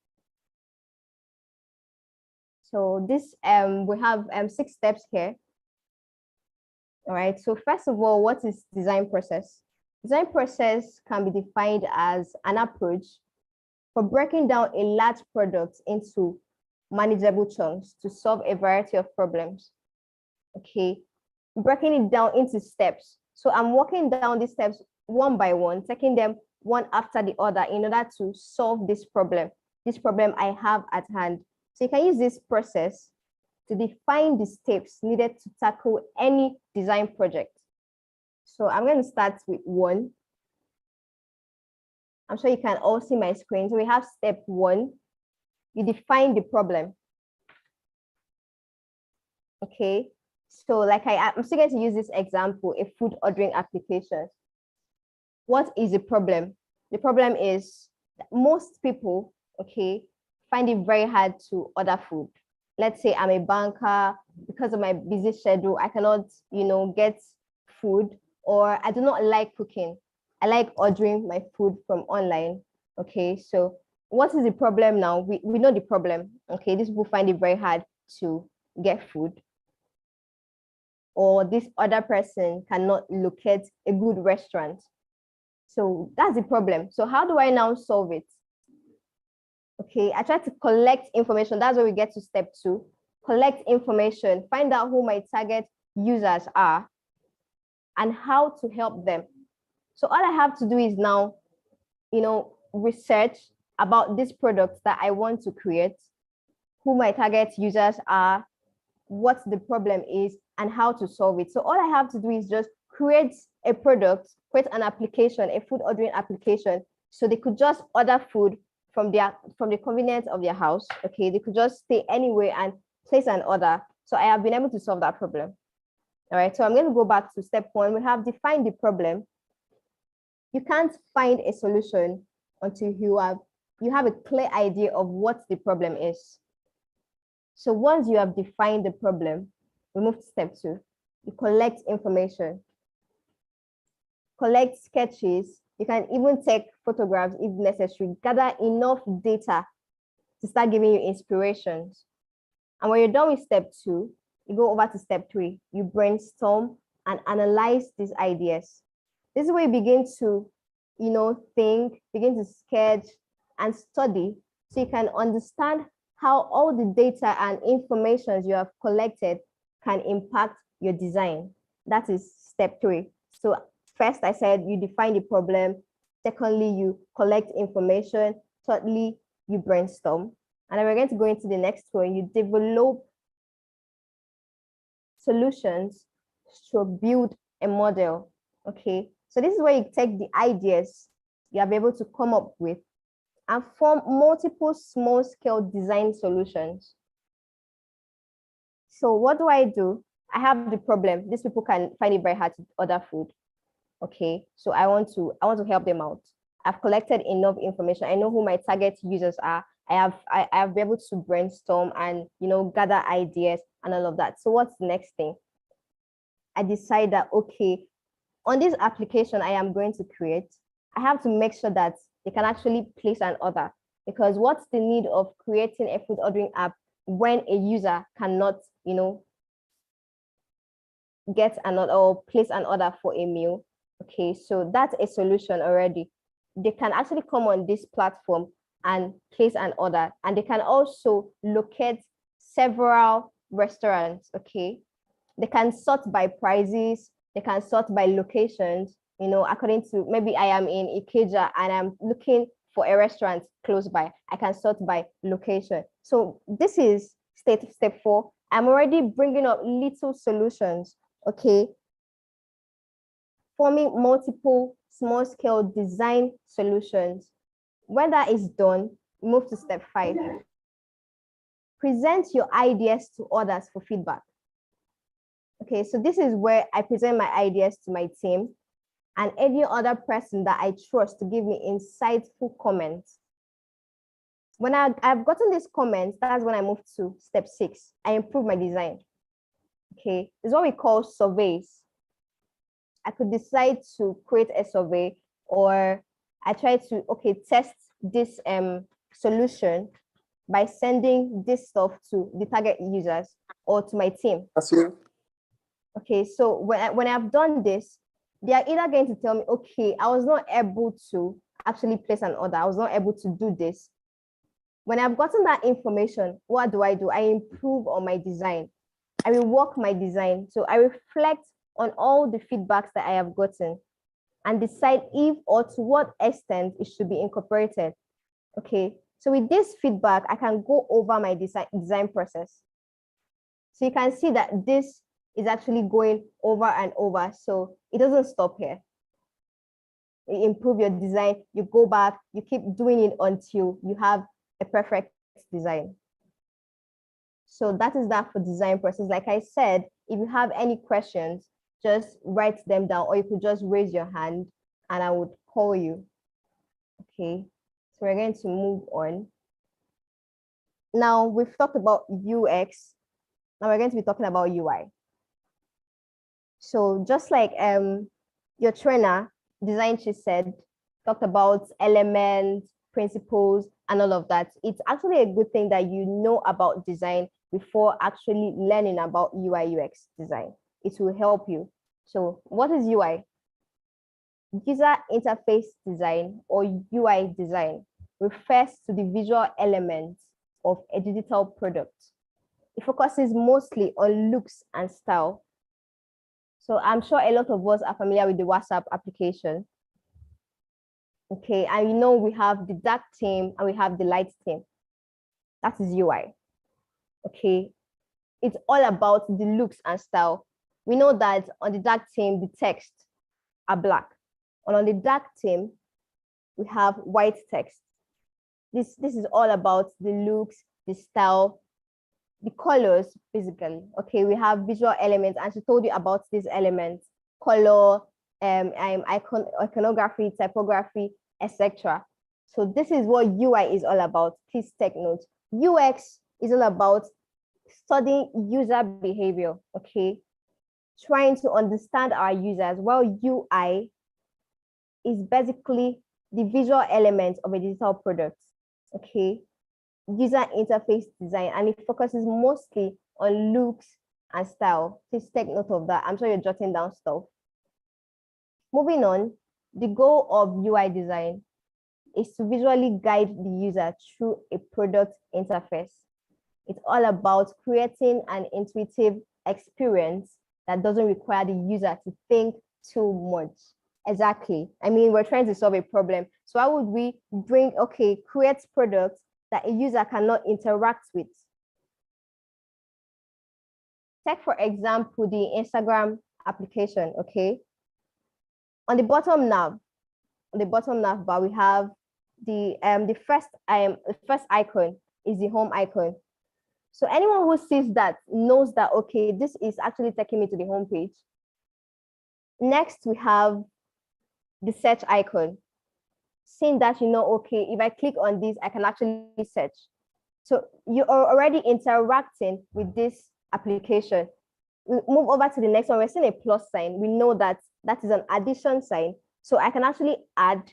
So this, we have 6 steps here. All right, so first of all, what is design process? Design process can be defined as an approach for breaking down a large product into manageable chunks to solve a variety of problems. Okay, breaking it down into steps. So I'm walking down these steps one by one, taking them one after the other in order to solve this problem I have at hand. So you can use this process to define the steps needed to tackle any design project. So I'm going to start with 1. I'm sure you can all see my screen. So we have step 1. You define the problem. Okay. So like I'm still going to use this example, a food ordering application. What is the problem? The problem is that most people, okay, find it very hard to order food. Let's say I'm a banker, because of my busy schedule, I cannot, get food, or I do not like cooking. I like ordering my food from online. Okay, so what is the problem now? We know the problem. Okay, these people find it very hard to get food. Or this other person cannot locate a good restaurant. So that's the problem. So how do I now solve it? Okay, I try to collect information. That's where we get to step 2. Collect information, find out who my target users are and how to help them. So all I have to do is now, research about this product that I want to create, who my target users are, what the problem is, and how to solve it. So all I have to do is just create a product, create an application, a food ordering application, so they could just order food from the convenience of their house. Okay, they could just stay anywhere and place an order. So I have been able to solve that problem. All right, so I'm going to go back to step 1. We have defined the problem. You can't find a solution until you have a clear idea of what the problem is. So once you have defined the problem, we move to step 2. You collect information. Collect sketches. You can even take photographs if necessary. Gather enough data to start giving you inspirations. And when you're done with step 2, you go over to step 3. You brainstorm and analyze these ideas. This is where you begin to, think, begin to sketch and study, so you can understand how all the data and information you have collected can impact your design. That is step 3. So first, I said you define the problem. Secondly, you collect information. Thirdly, you brainstorm. And then we're going to go into the next one. You develop solutions to build a model. Okay, so this is where you take the ideas you have been able to come up with and form multiple small-scale design solutions. So what do? I have the problem. These people can find it very hard to order food. Okay, so I want to help them out. I've collected enough information. I know who my target users are. I have been able to brainstorm and gather ideas and all of that. So what's the next thing? I decide that, okay, on this application I am going to create, I have to make sure that they can actually place an order, because what's the need of creating a food ordering app when a user cannot, get an order or place an order for a meal? Okay, so that's a solution already. They can actually come on this platform and place an order, and they can also locate several restaurants. Okay, They can sort by prices, they can sort by locations, according to, maybe I am in Ikeja and I'm looking for a restaurant close by. I can sort by location. So this is step 4. I'm already bringing up little solutions, okay? Forming multiple small scale design solutions. When that is done, move to step 5. Present your ideas to others for feedback. Okay, so this is where I present my ideas to my team and any other person that I trust to give me insightful comments. When I've gotten these comments, that's when I move to step 6. I improve my design. Okay, it's what we call surveys. I could decide to create a survey, or I try to, test this solution by sending this stuff to the target users or to my team. Okay, so when I've done this, they are either going to tell me, okay, I was not able to actually place an order. I was not able to do this. When I've gotten that information, what do? I improve on my design. I rework my design. So I reflect on all the feedbacks that I have gotten and decide if or to what extent it should be incorporated. Okay, so with this feedback, I can go over my design process. So you can see that this is actually going over and over. So it doesn't stop here. You improve your design, you go back, you keep doing it until you have a perfect design. So that is that for design process. Like I said, if you have any questions, just write them down, or you could just raise your hand and I would call you. Okay, so we're going to move on. Now we've talked about UX. Now we're going to be talking about UI. So just like your trainer, Design, she said, talked about elements, principles, and all of that. It's actually a good thing that you know about design before actually learning about UI UX design. It will help you. So what is UI? User interface design, or UI design, refers to the visual elements of a digital product. It focuses mostly on looks and style. So I'm sure a lot of us are familiar with the WhatsApp application. Okay, and we have the dark theme and we have the light theme. That is UI. Okay, it's all about the looks and style. We know that on the dark theme, the text are black. And on the dark theme, we have white text. This is all about the looks, the style, the colors, basically. Okay, we have visual elements, and she told you about these elements: color, iconography, typography, etc. So this is what UI is all about. Please take note. UX is all about studying user behavior, okay? Trying to understand our users, while UI is basically the visual elements of a digital product, okay? User interface design, and it focuses mostly on looks and style. Please take note of that. I'm sure you're jotting down stuff. Moving on, the goal of UI design is to visually guide the user through a product interface. It's all about creating an intuitive experience that doesn't require the user to think too much. Exactly. I mean, we're trying to solve a problem. So how would we create products that a user cannot interact with? Take, for example, the Instagram application, okay? On the bottom nav bar, we have the first icon is the home icon. So anyone who sees that knows that, okay, this is actually taking me to the home page. Next, we have the search icon. Seeing that, okay, if I click on this, I can actually search. So you are already interacting with this application. We move over to the next one. We're seeing a plus sign. We know that that is an addition sign. So I can actually add,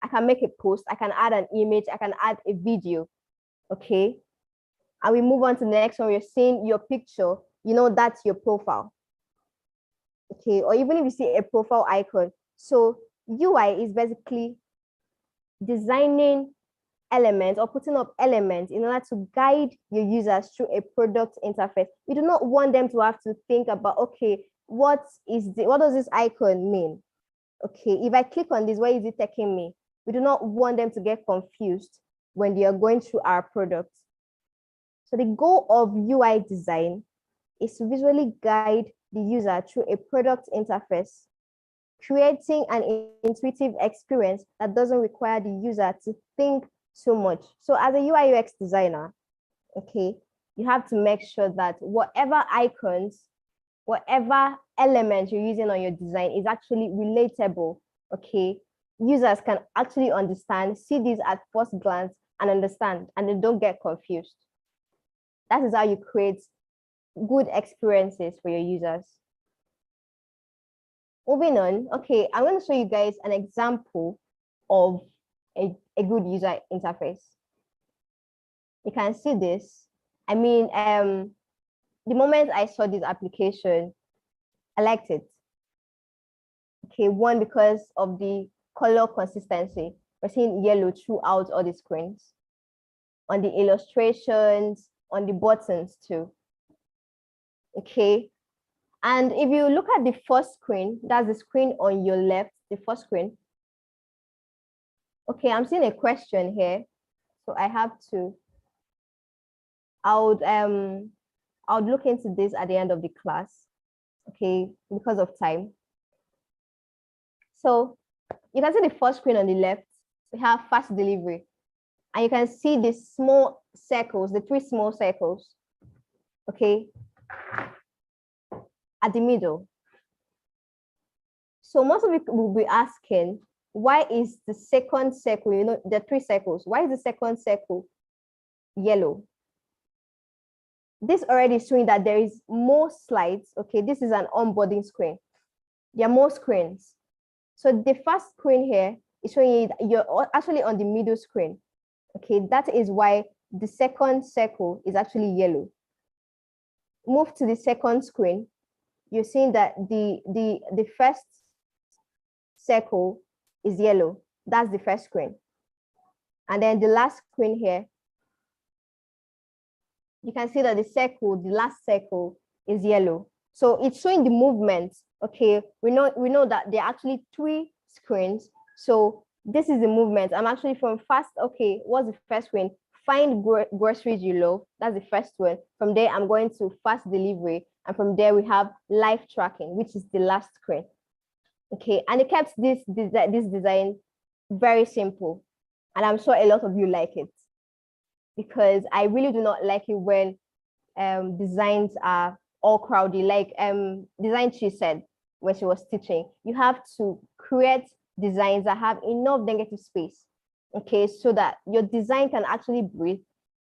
I can make a post, I can add an image, I can add a video, okay? And we move on to the next one. We're seeing your picture, that's your profile, okay? Or even if you see a profile icon. So UI is basically designing elements or putting up elements in order to guide your users through a product interface. We do not want them to have to think about, okay, what does this icon mean? Okay, if I click on this, where is it taking me? We do not want them to get confused when they are going through our product. So the goal of UI design is to visually guide the user through a product interface, creating an intuitive experience that doesn't require the user to think so much. So as a UI UX designer, okay, you have to make sure that whatever icons, whatever element you're using on your design is actually relatable, okay? Users can actually understand, see this at first glance and understand, and they don't get confused. That is how you create good experiences for your users. Moving on, okay, I'm going to show you guys an example of a good user interface. You can see this. I mean, the moment I saw this application, I liked it. Okay, one, because of the color consistency. We're seeing yellow throughout all the screens, on the illustrations, on the buttons too. Okay, and if you look at the first screen, that's the screen on your left, the first screen. Okay, I'm seeing a question here, so I have to. I would look into this at the end of the class, okay, because of time. So you can see the first screen on the left. We have fast delivery, and you can see the small circles, the 3 small circles, okay, at the middle. So most of you will be asking, why is the second circle, you know, the 3 circles, why is the second circle yellow? This already is showing that there is more slides. Okay, this is an onboarding screen. There are more screens. So the first screen here is showing you that you're actually on the middle screen. Okay, that is why the second circle is actually yellow. Move to the second screen. You're seeing that the first circle is yellow. That's the first screen. And then the last screen here, you can see that the last circle is yellow. So it's showing the movement. Okay, we know that there are actually 3 screens. So this is the movement. I'm actually from fast. Okay, what's the first screen? Find groceries you love. That's the first one. From there, I'm going to fast delivery. And from there, we have live tracking, which is the last screen. Okay, and it kept this design very simple. And I'm sure a lot of you like it, because I really do not like it when designs are all crowded. Like design she said when she was teaching, you have to create designs that have enough negative space, okay, so that your design can actually breathe,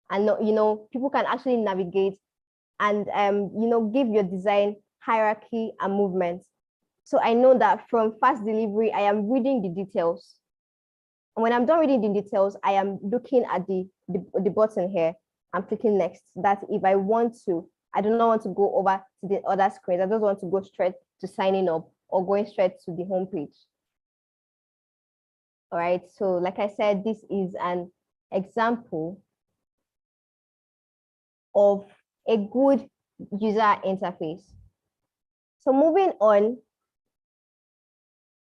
and you know, people can actually navigate and you know, give your design hierarchy and movement. So I know that from fast delivery, I am reading the details. And when I'm done reading the details, I am looking at the button here. I'm clicking next. That if I want to, I do not want to go over to the other screens. I just want to go straight to signing up or going straight to the home page. All right, so like I said, this is an example of a good user interface. So moving on,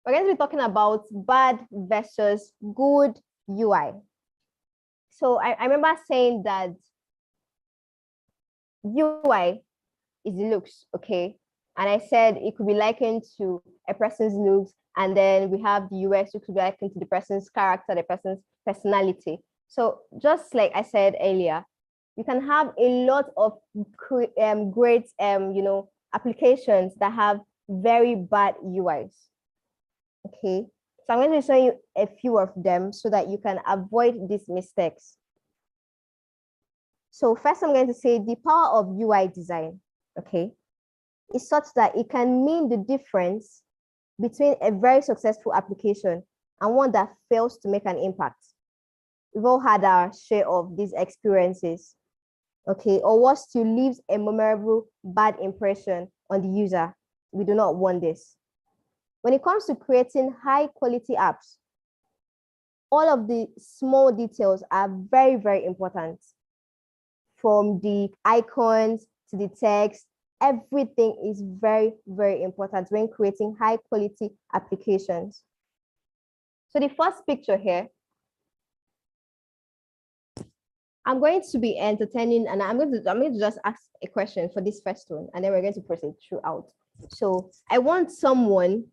we're going to be talking about bad versus good UI. So I remember saying that UI is the looks, okay? And I said it could be likened to a person's looks, and then we have the UX, which could be likened to the person's character, the person's personality. So just like I said earlier, you can have a lot of great, you know, applications that have very bad UIs. Okay, so I'm going to show you a few of them so that you can avoid these mistakes. So first, I'm going to say the power of UI design, okay, is such that it can mean the difference between a very successful application and one that fails to make an impact. We've all had our share of these experiences, okay, or worse, to leave a memorable bad impression on the user. We do not want this. When it comes to creating high quality apps, all of the small details are very, very important. From the icons to the text, everything is very, very important when creating high quality applications. So the first picture here, I'm going to be entertaining, and I'm going to just ask a question for this first one, and then we're going to proceed throughout. So I want someone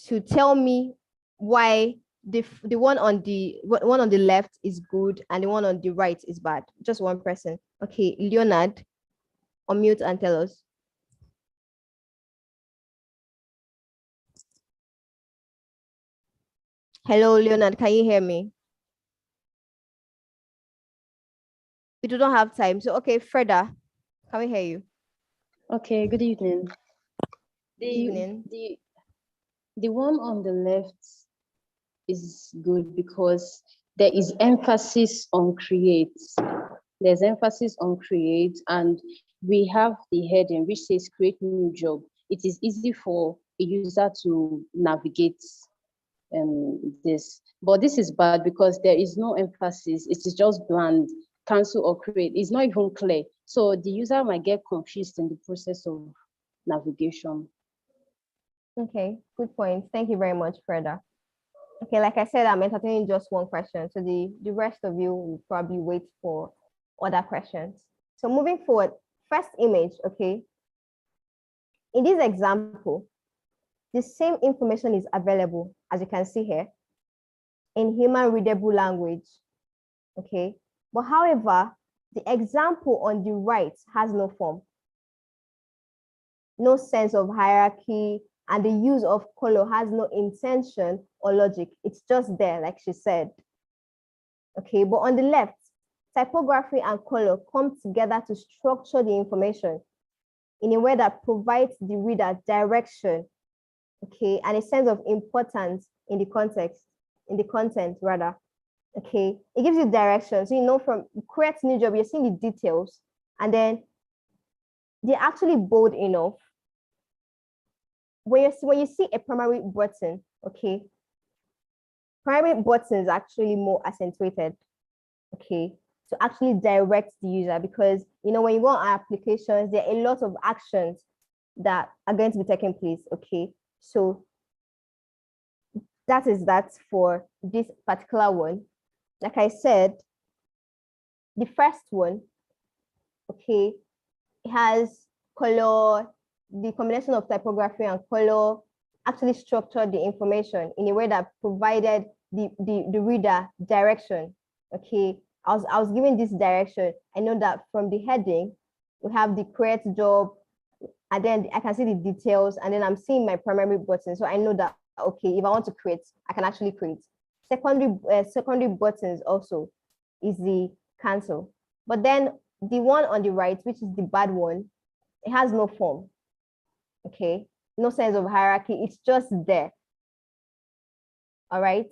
to tell me why the one on the left is good and the one on the right is bad. Just one person. Okay, Leonard, unmute and tell us. Hello, Leonard, can you hear me? We do not have time. So, okay, Freda, can we hear you? Okay, good evening. Good evening. The one on the left is good because there is emphasis on create. There's emphasis on create, and we have the heading which says create new job. It is easy for a user to navigate this. But this is bad because there is no emphasis. It is just bland, cancel or create. It's not even clear. So the user might get confused in the process of navigation. Okay, good point. Thank you very much, Freda. Okay, like I said, I'm entertaining just one question. So the rest of you will probably wait for other questions. So moving forward, first image, okay. In this example, the same information is available, as you can see here, in human readable language, okay? But however, the example on the right has no form, no sense of hierarchy, and the use of color has no intention or logic. It's just there, like she said. Okay, but on the left, typography and color come together to structure the information in a way that provides the reader direction, okay, and a sense of importance in the context, in the content rather. Okay, it gives you direction. So you know from create new job, you're seeing the details, and then they're actually bold enough. When you see a primary button, okay, primary button is actually more accentuated, okay, to actually direct the user, because you know when you go on applications, there are a lot of actions that are going to be taking place, okay. So that is that for this particular one. Like I said, the first one, okay, it has color, the combination of typography and color actually structured the information in a way that provided the reader direction, okay. I was given this direction. I know that from the heading, we have the create job, and then I can see the details, and then I'm seeing my primary button. So I know that, okay, if I want to create, I can actually create. Secondary buttons also is the cancel. But then the one on the right, which is the bad one, it has no form, okay? No sense of hierarchy, it's just there. All right,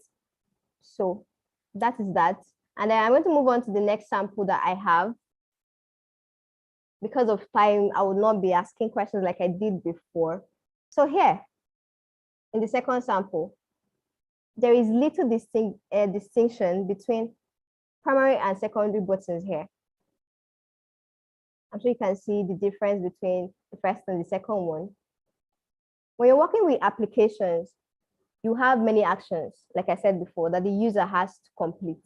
so that is that. And then I'm going to move on to the next sample that I have. Because of time, I will not be asking questions like I did before. So here, in the second sample, there is little distinction between primary and secondary buttons here. I'm sure you can see the difference between the first and the second one. When you're working with applications, you have many actions, like I said before, that the user has to complete.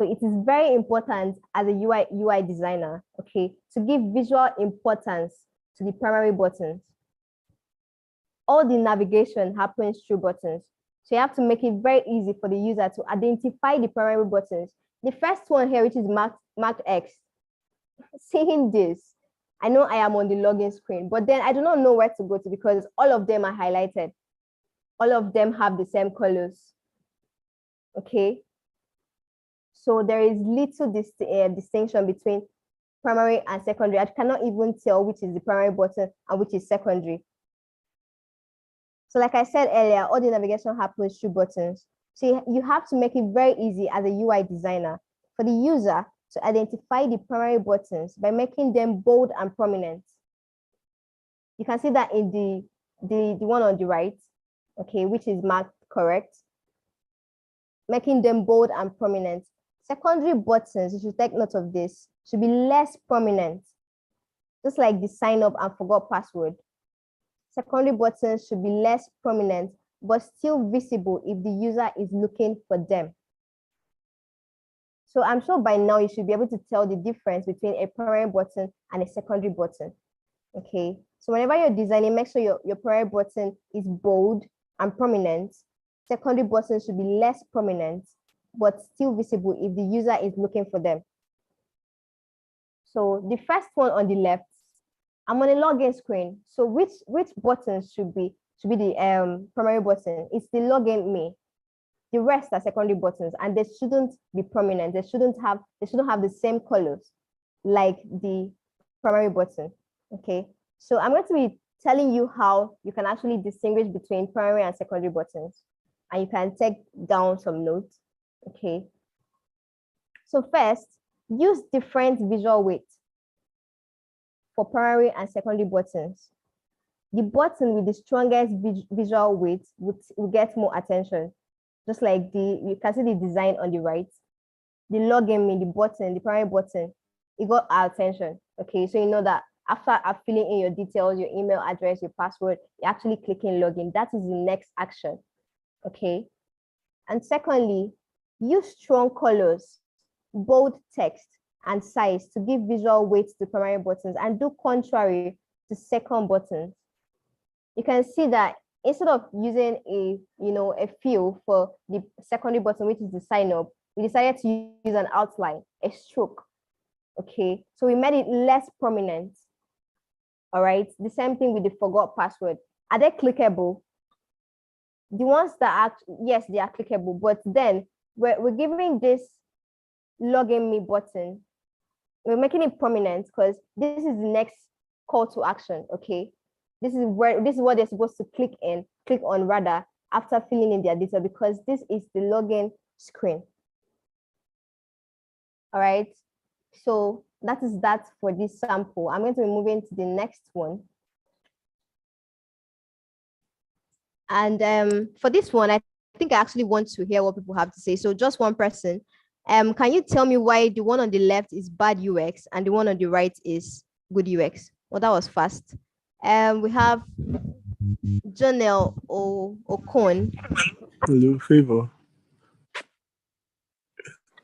So it is very important as a UI designer, okay, to give visual importance to the primary buttons. All the navigation happens through buttons. So you have to make it very easy for the user to identify the primary buttons. The first one here, which is marked X, seeing this, I know I am on the login screen, but then I do not know where to go to because all of them are highlighted. All of them have the same colors, okay? So there is little distinction between primary and secondary. I cannot even tell which is the primary button and which is secondary. So like I said earlier, all the navigation happens through buttons. So you have to make it very easy as a UI designer for the user to identify the primary buttons by making them bold and prominent. You can see that in the one on the right, okay, which is marked correct. making them bold and prominent. Secondary buttons, you should take note of this, should be less prominent, just like the sign up and forgot password. Secondary buttons should be less prominent, but still visible if the user is looking for them. So I'm sure by now you should be able to tell the difference between a primary button and a secondary button. Okay, so whenever you're designing, make sure your primary button is bold and prominent. Secondary buttons should be less prominent, but still visible if the user is looking for them. So the first one on the left, I'm on a login screen. So which buttons should be the primary button? It's the login me. The rest are secondary buttons, and they shouldn't be prominent. They shouldn't have the same colors like the primary button. Okay, so I'm going to be telling you how you can actually distinguish between primary and secondary buttons, and you can take down some notes. Okay, so first, use different visual weights for primary and secondary buttons. The button with the strongest visual weight will get more attention. Just like you can see the design on the right. The login me, the primary button, it got our attention. Okay, so you know that after filling in your details, your email address, your password, you're actually clicking login. That is the next action. Okay. And secondly, use strong colors, bold text, and size to give visual weight to primary buttons, and do contrary to second buttons. You can see that instead of using a fill for the secondary button, which is the sign up, we decided to use an outline, a stroke. Okay, so we made it less prominent. All right, the same thing with the forgot password. Are they clickable? The ones that are, yes, they are clickable, but then we're giving this login me button, we're making it prominent because this is the next call to action. Okay, this is what they're supposed to click on rather after filling in their data, because this is the login screen. All right, so that is that for this sample. I'm going to be moving to the next one. And for this one, I think I actually want to hear what people have to say. So just one person. Can you tell me why the one on the left is bad UX and the one on the right is good UX? Well, that was fast. We have Janelle Okon. Hello, Favor.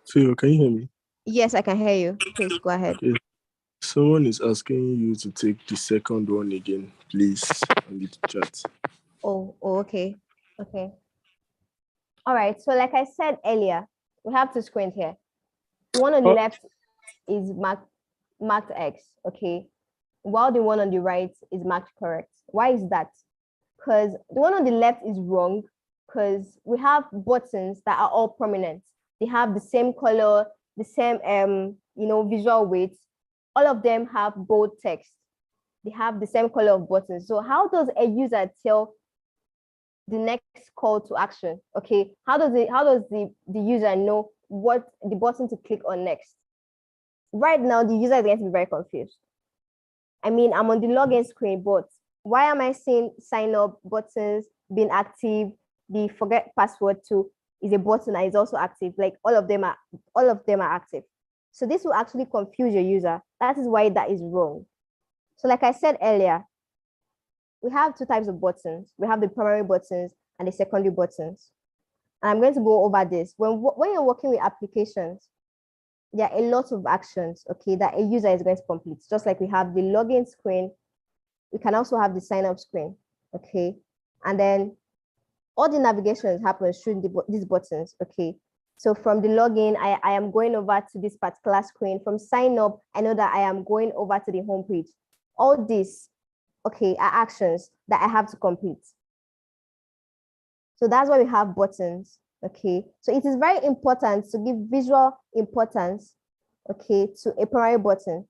Favor, can you hear me? Yes, I can hear you. Please go ahead. Yes. Someone is asking you to take the second one again, please, on the chat. Oh, okay. Okay. All right. So like I said earlier, we have two screens here. The one on the left is marked X, okay? While the one on the right is marked correct. Why is that? Because the one on the left is wrong, because we have buttons that are all prominent. They have the same color, the same visual weight. All of them have bold text. They have the same color of buttons. So how does a user tell the next call to action? Okay, how does the user know what the button to click on next? Right now, the user is going to be very confused. I mean, I'm on the login screen, but why am I seeing sign up buttons being active? The forget password to is a button that is also active. Like all of them are active. So this will actually confuse your user. That is why that is wrong. So like I said earlier, we have two types of buttons. We have the primary buttons and the secondary buttons. And I'm going to go over this. When you're working with applications, there are a lot of actions, okay, that a user is going to complete. Just like we have the login screen, we can also have the sign up screen, okay? And then all the navigations happen through these buttons, okay? So from the login, I am going over to this particular screen. From sign up, I know that I am going over to the home page. All these, okay, are actions that I have to complete. So that's why we have buttons, okay? So it is very important to give visual importance, okay, to a primary button.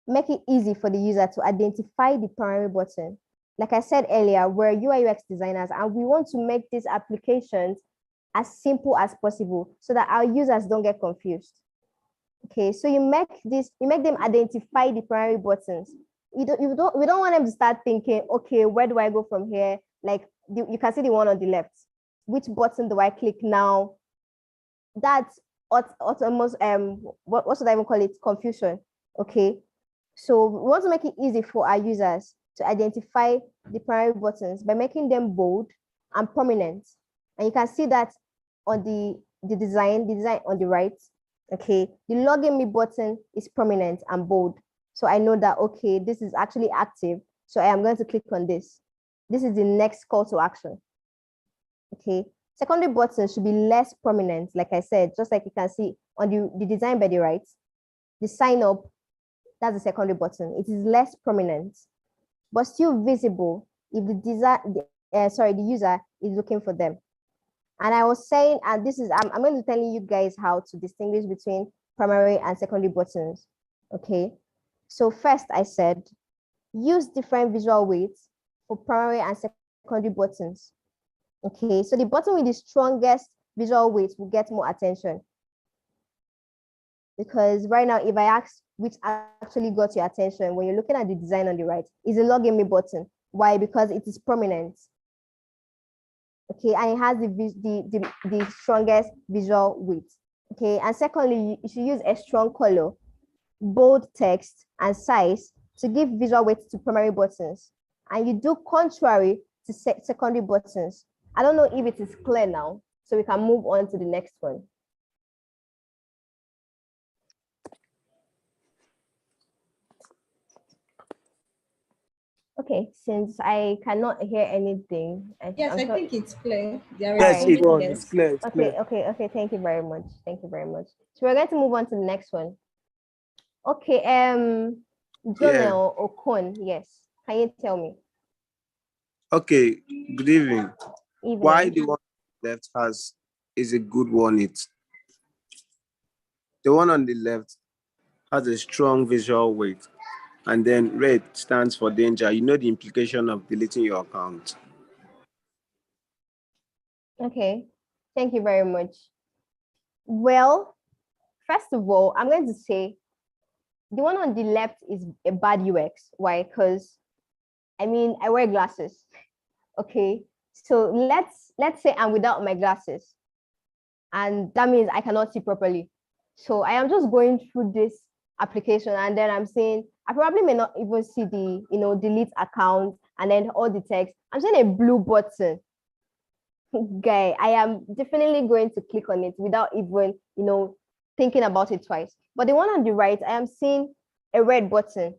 Make it easy for the user to identify the primary button. Like I said earlier, we're UI UX designers and we want to make these applications as simple as possible so that our users don't get confused. Okay, so you make them identify the primary buttons. We don't want them to start thinking, okay, where do I go from here? Like, you can see the one on the left. Which button do I click now? That's almost what should I even call it? Confusion. Okay. So we want to make it easy for our users to identify the primary buttons by making them bold and prominent. And you can see that on the design on the right. Okay, the login me button is prominent and bold. So I know that, okay, this is actually active. So I am going to click on this. This is the next call to action. Okay, secondary buttons should be less prominent, like I said, just like you can see on the design by the right. The sign up, that's the secondary button. It is less prominent, but still visible if the user is looking for them. And I was saying, and this is, I'm going to tell you guys how to distinguish between primary and secondary buttons. Okay, so first I said, use different visual weights for primary and secondary buttons. Okay, so the button with the strongest visual weight will get more attention. Because right now, if I ask which actually got your attention when you're looking at the design on the right, is the login me button. Why? Because it is prominent. Okay, and it has the strongest visual weight. Okay, and secondly, you should use a strong color, bold text, and size to give visual weight to primary buttons. And you do contrary to secondary buttons. I don't know if it is clear now, so we can move on to the next one. Okay, since I cannot hear anything. Yes, I think it's clear. Yes, it's clear. It's clear. Okay. Thank you very much. Thank you very much. So we're going to move on to the next one. Okay, Jonel Okon, yes. Can you tell me? Okay, good evening. Evening. Why the one left is a good one? The one on the left has a strong visual weight, and then red stands for danger. You know the implication of deleting your account. Okay, thank you very much. Well, first of all, I'm going to say the one on the left is a bad UX. Why? Because I mean, I wear glasses. Okay, so let's say I'm without my glasses, and that means I cannot see properly. So I am just going through this application, and then I'm saying I probably may not even see the delete account and then all the text. I'm seeing a blue button. Guy, I am definitely going to click on it without even thinking about it twice. But the one on the right, I am seeing a red button.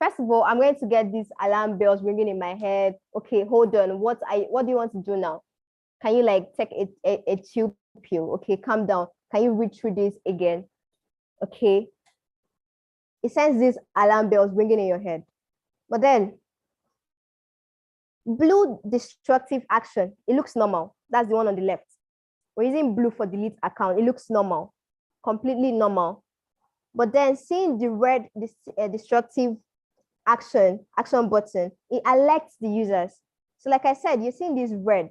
First of all, I'm going to get these alarm bells ringing in my head. Okay, hold on. What do you want to do now? Can you take a chill pill? Okay, calm down. Can you read through this again? Okay. It sends these alarm bells ringing in your head. But then blue destructive action, it looks normal. That's the one on the left. We're using blue for delete account. It looks normal, completely normal. But then seeing the red destructive action button, it alerts the users. So like I said, you're seeing this red.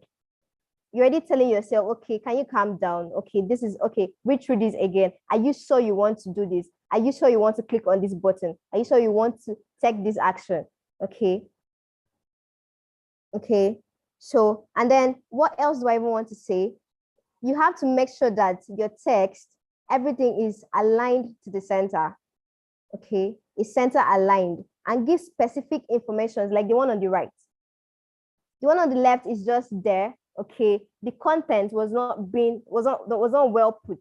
You're already telling yourself, okay, can you calm down? Okay, this is okay. Read through this again. Are you sure you want to do this? Are you sure you want to click on this button? Are you sure you want to take this action? Okay. Okay. So, and then what else do I even want to say? You have to make sure that your text, everything is aligned to the center. Okay. It's center aligned and give specific information like the one on the right. The one on the left is just there. Okay, the content was not well put.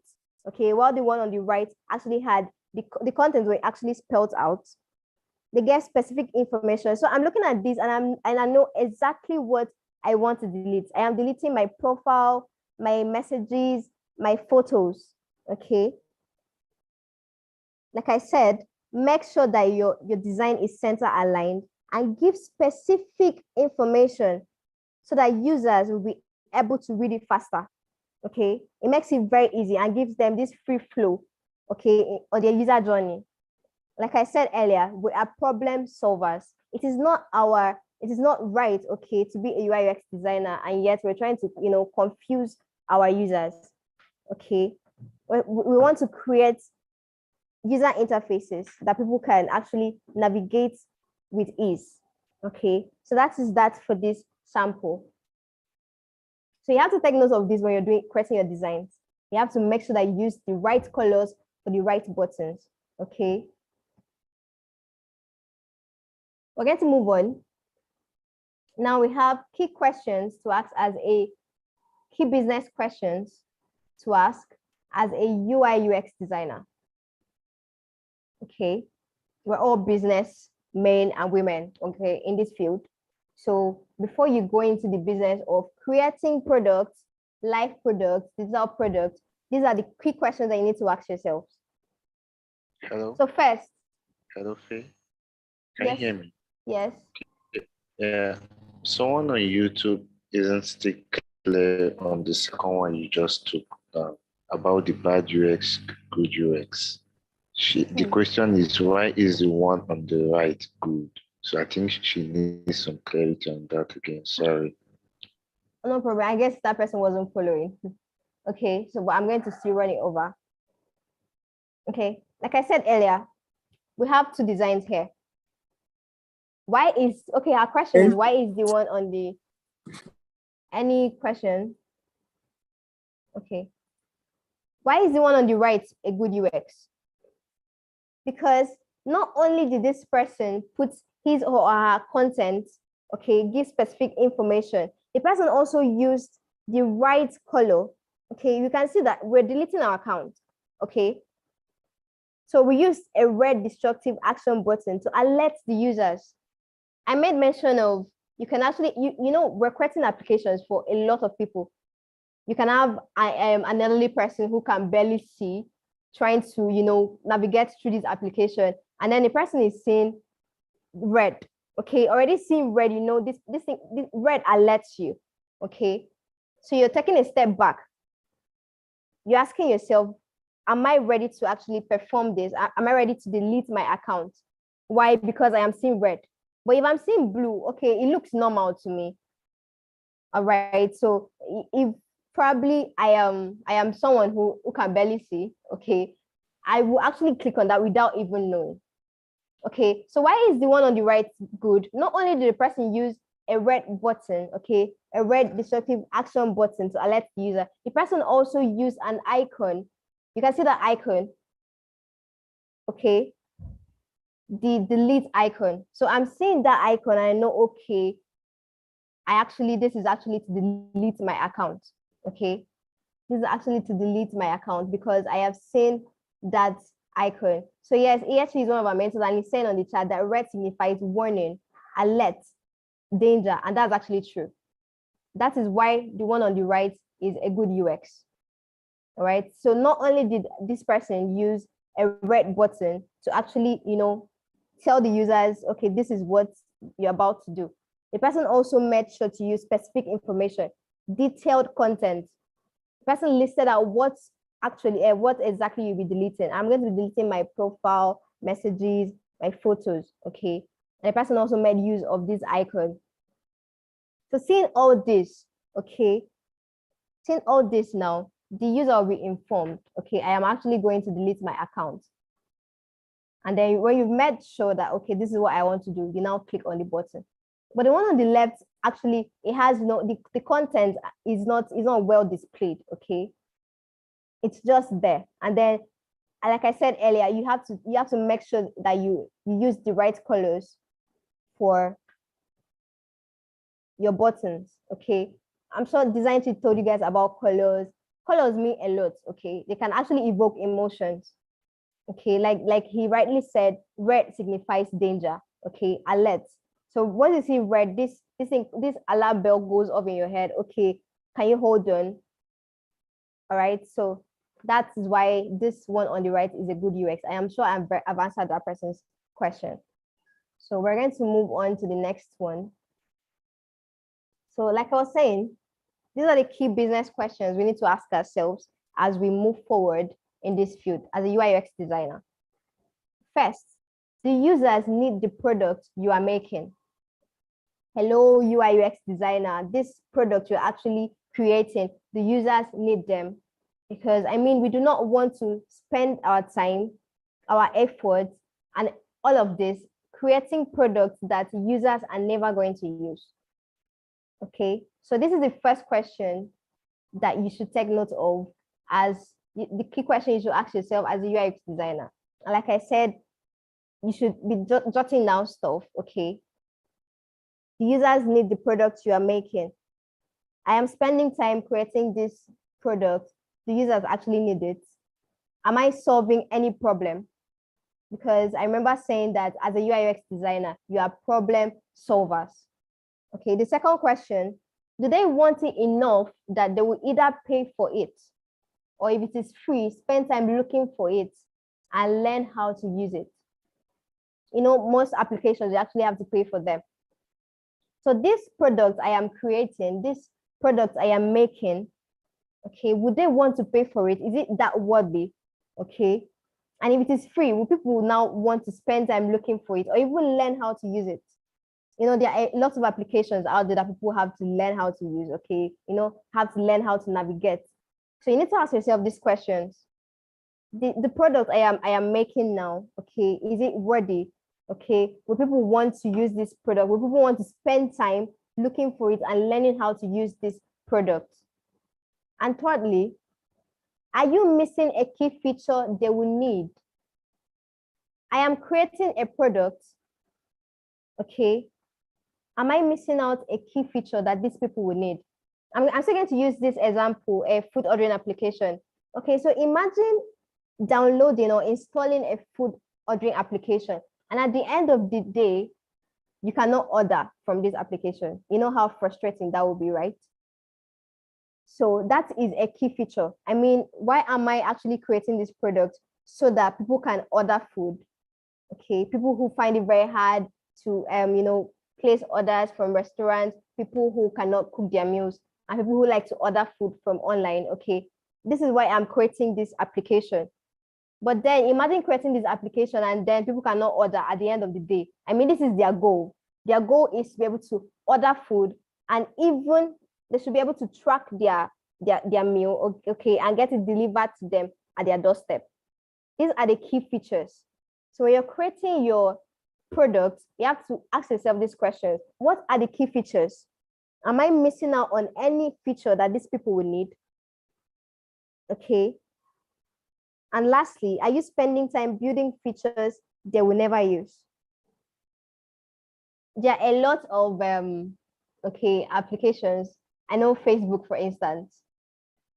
Okay, while the one on the right actually had the content were actually spelled out. They get specific information. So I'm looking at this and I know exactly what I want to delete. I am deleting my profile, my messages, my photos. Okay. Like I said, make sure that your design is center aligned and give specific information so that users will be able to read it faster. Okay, it makes it very easy and gives them this free flow, okay, on their user journey. Like I said earlier, we are problem solvers. It is not right, okay, to be a UI UX designer and yet we're trying to confuse our users. Okay, we want to create user interfaces that people can actually navigate with ease. Okay, so that is that for this sample. So you have to take note of this when you're creating your designs. You have to make sure that you use the right colors for the right buttons, okay? We're going to move on. Now we have key questions to ask as a key business questions to ask as a UI UX designer. Okay, we're all business men and women, okay, in this field. So before you go into the business of creating products, live products, digital products, these are the key questions that you need to ask yourselves. Hello. So first. Hello, Faye. Can Yes. you hear me? Yes. Yeah. Someone on YouTube isn't still clear on the second one you just took about the bad UX, good UX. The question is, why is the one on the right good? So I think she needs some clarity on that again. Sorry. No problem. I guess that person wasn't following. Okay, so but I'm going to still run it over. Okay, like I said earlier, we have two designs here. Why is, okay, our question is, why is the one on the, any question? Okay. Why is the one on the right a good UX? Because not only did this person put his or her content, okay, give specific information, the person also used the right color. Okay, you can see that we're deleting our account. Okay. So we used a red destructive action button to alert the users. I made mention of, you can actually, you know, we're creating applications for a lot of people. You can have an elderly person who can barely see, trying to, you know, navigate through this application. And then the person is seeing red. Okay, already seeing red, you know, this red alerts you. Okay, so you're taking a step back. You're asking yourself, am I ready to actually perform this? Am I ready to delete my account? Why? Because I am seeing red. But if I'm seeing blue, okay, it looks normal to me. All right. So if probably I am someone who can barely see, okay, I will actually click on that without even knowing. Okay, so why is the one on the right good? Not only did the person use a red button, okay, a red destructive action button to alert the user, the person also used an icon. You can see that icon, okay, the delete icon. So I'm seeing that icon, I know, okay, this is actually to delete my account, okay? This is actually to delete my account because I have seen that icon. So yes, he actually is one of our mentors, and he's saying on the chat that red signifies warning, alert, danger, and that's actually true. That is why the one on the right is a good UX. All right. So not only did this person use a red button to actually, you know, tell the users, okay, this is what you're about to do. The person also made sure to use specific information, detailed content. The person listed out what exactly you'll be deleting. I'm going to be deleting my profile, messages, my photos, okay? And the person also made use of this icon. So seeing all this, okay, seeing all this now, the user will be informed, okay, I am actually going to delete my account. And then when you've made sure that, okay, this is what I want to do, you now click on the button. But the one on the left, actually, it has the content is not well displayed, okay? It's just there. And then, like I said earlier, you have to make sure that you use the right colors for your buttons, okay? I'm sure design team told you guys about colors. Colors mean a lot, okay? They can actually evoke emotions, okay? Like he rightly said, red signifies danger, okay? Alert. So what you see red, this alarm bell goes off in your head, okay? Can you hold on? All right, so that is why this one on the right is a good UX. I am sure I've answered that person's question. So we're going to move on to the next one. So like I was saying, these are the key business questions we need to ask ourselves as we move forward in this field as a UI UX designer. First, the users need the product you are making. Hello, UI UX designer, this product you're actually creating, the users need them. Because I mean, we do not want to spend our time, our efforts, and all of this creating products that users are never going to use. Okay, so this is the first question that you should take note of as the key question you should ask yourself as a UI UX designer. And like I said, you should be jotting down stuff, okay? The users need the product you are making. I am spending time creating this product. The users actually need it. Am I solving any problem? Because I remember saying that as a UI UX designer, you are problem solvers. Okay, the second question, do they want it enough that they will either pay for it, or if it is free, spend time looking for it and learn how to use it? You know, most applications, you actually have to pay for them. So this product I am creating, this product I am making, okay, would they want to pay for it? Is it that worthy? Okay. And if it is free, will people now want to spend time looking for it or even learn how to use it? You know, there are lots of applications out there that people have to learn how to use, okay? You know, have to learn how to navigate. So you need to ask yourself these questions. The product I am making now, okay, is it worthy? Okay, will people want to use this product? Will people want to spend time looking for it and learning how to use this product? And thirdly, are you missing a key feature they will need? I am creating a product, okay? Am I missing out a key feature that these people will need? I'm still going to use this example, a food ordering application. Okay, so imagine downloading or installing a food ordering application. And at the end of the day, you cannot order from this application. You know how frustrating that will be, right? So that is a key feature. I mean, why am I actually creating this product? So that people can order food. Okay, people who find it very hard to, you know, place orders from restaurants, people who cannot cook their meals, and people who like to order food from online. Okay, this is why I'm creating this application. But then imagine creating this application and then people cannot order at the end of the day. I mean, this is their goal. Their goal is to be able to order food, and even they should be able to track their meal, okay, and get it delivered to them at their doorstep. These are the key features. So when you're creating your product, you have to ask yourself these questions. What are the key features? Am I missing out on any feature that these people will need? Okay. And lastly, are you spending time building features they will never use? There are a lot of okay, applications. I know Facebook, for instance.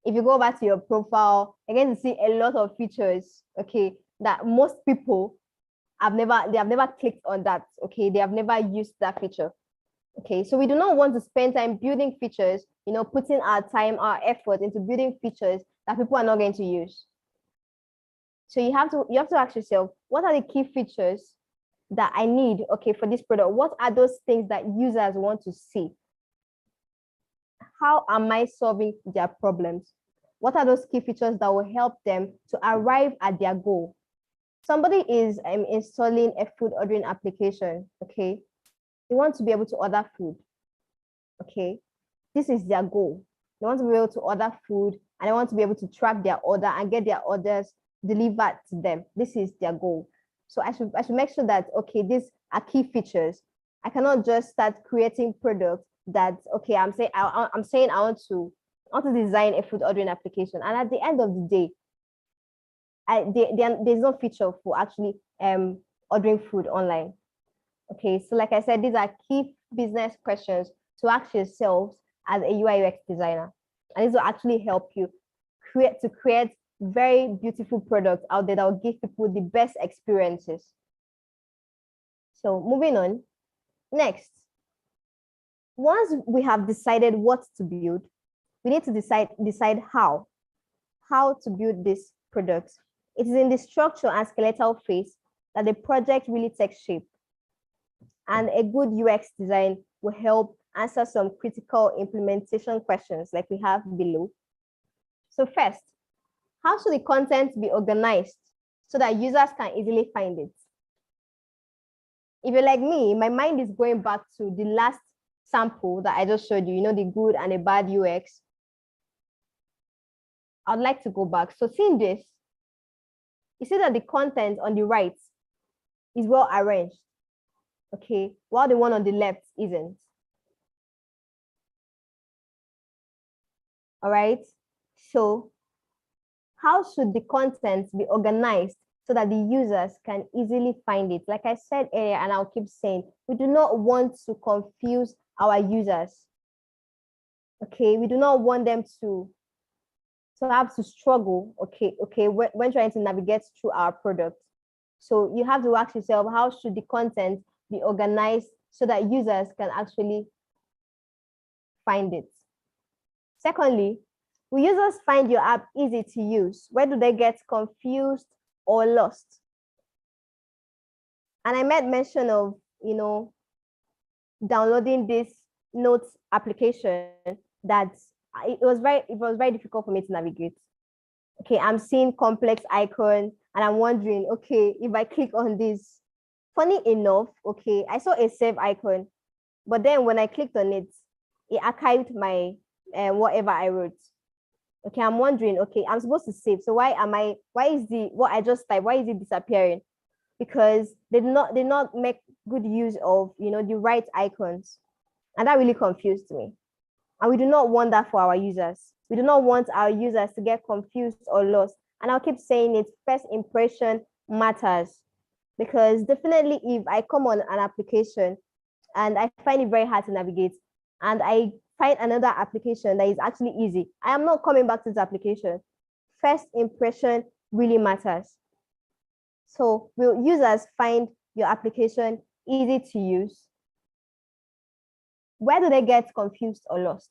If you go back to your profile, you're going to see a lot of features, okay, that most people have never clicked on that. Okay, they have never used that feature. Okay, so we do not want to spend time building features, you know, putting our time, our effort into building features that people are not going to use. So you have to ask yourself, what are the key features that I need, okay, for this product? What are those things that users want to see? How am I solving their problems? What are those key features that will help them to arrive at their goal? Somebody is installing a food ordering application, okay? They want to be able to order food, okay? This is their goal. They want to be able to order food and they want to be able to track their order and get their orders delivered to them. This is their goal. So I should make sure that, okay, these are key features. I cannot just start creating products that, okay, I'm saying I want to design a food ordering application. And at the end of the day, there's no feature for actually ordering food online. Okay, so like I said, these are key business questions to ask yourselves as a UI UX designer. And this will actually help you create very beautiful products out there that will give people the best experiences. So moving on, next, once we have decided what to build, we need to decide how to build this product. It is in the structure and skeletal phase that the project really takes shape. And a good UX design will help answer some critical implementation questions like we have below. So first, how should the content be organized so that users can easily find it? If you're like me, my mind is going back to the last sample that I just showed you, you know, the good and the bad UX. I'd like to go back. So seeing this, you see that the content on the right is well arranged, okay, while the one on the left isn't. All right. So how should the content be organized so that the users can easily find it? Like I said earlier, and I'll keep saying, we do not want to confuse our users. Okay, we do not want them to have to struggle, when trying to navigate through our product. So you have to ask yourself, how should the content be organized so that users can actually find it? Secondly, will users find your app easy to use? Where do they get confused or lost? And I made mention of, downloading this notes application that it was very difficult for me to navigate. Okay, I'm seeing complex icon and I'm wondering, okay, if I click on this, funny enough, okay, I saw a save icon, but then when I clicked on it, it archived my whatever I wrote. Okay, I'm wondering, okay, I'm supposed to save. So why is what I just typed, why is it disappearing? Because they did not make good use of, the right icons. And that really confused me. And we do not want that for our users. We do not want our users to get confused or lost. And I'll keep saying it, first impression matters. Because definitely if I come on an application and I find it very hard to navigate, and I find another application that is actually easy, I am not coming back to this application. First impression really matters. So will users find your application easy to use? Where do they get confused or lost?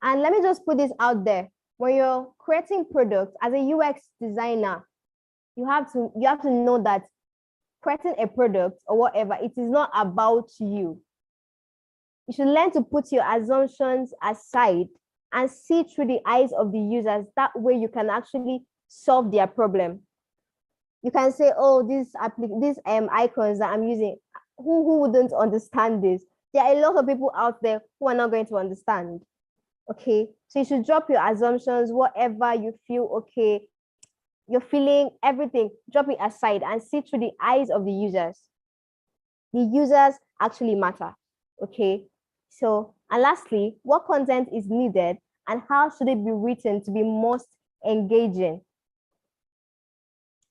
And let me just put this out there. When you're creating products as a UX designer, you have to know that creating a product or whatever, it is not about you. You should learn to put your assumptions aside and see through the eyes of the users. That way you can actually solve their problem. You can say, oh, these icons that I'm using, who wouldn't understand this? There are a lot of people out there who are not going to understand. Okay, so you should drop your assumptions, whatever you feel, okay, you're feeling everything, drop it aside and see through the eyes of the users. The users actually matter. Okay, so, and lastly, what content is needed and how should it be written to be most engaging?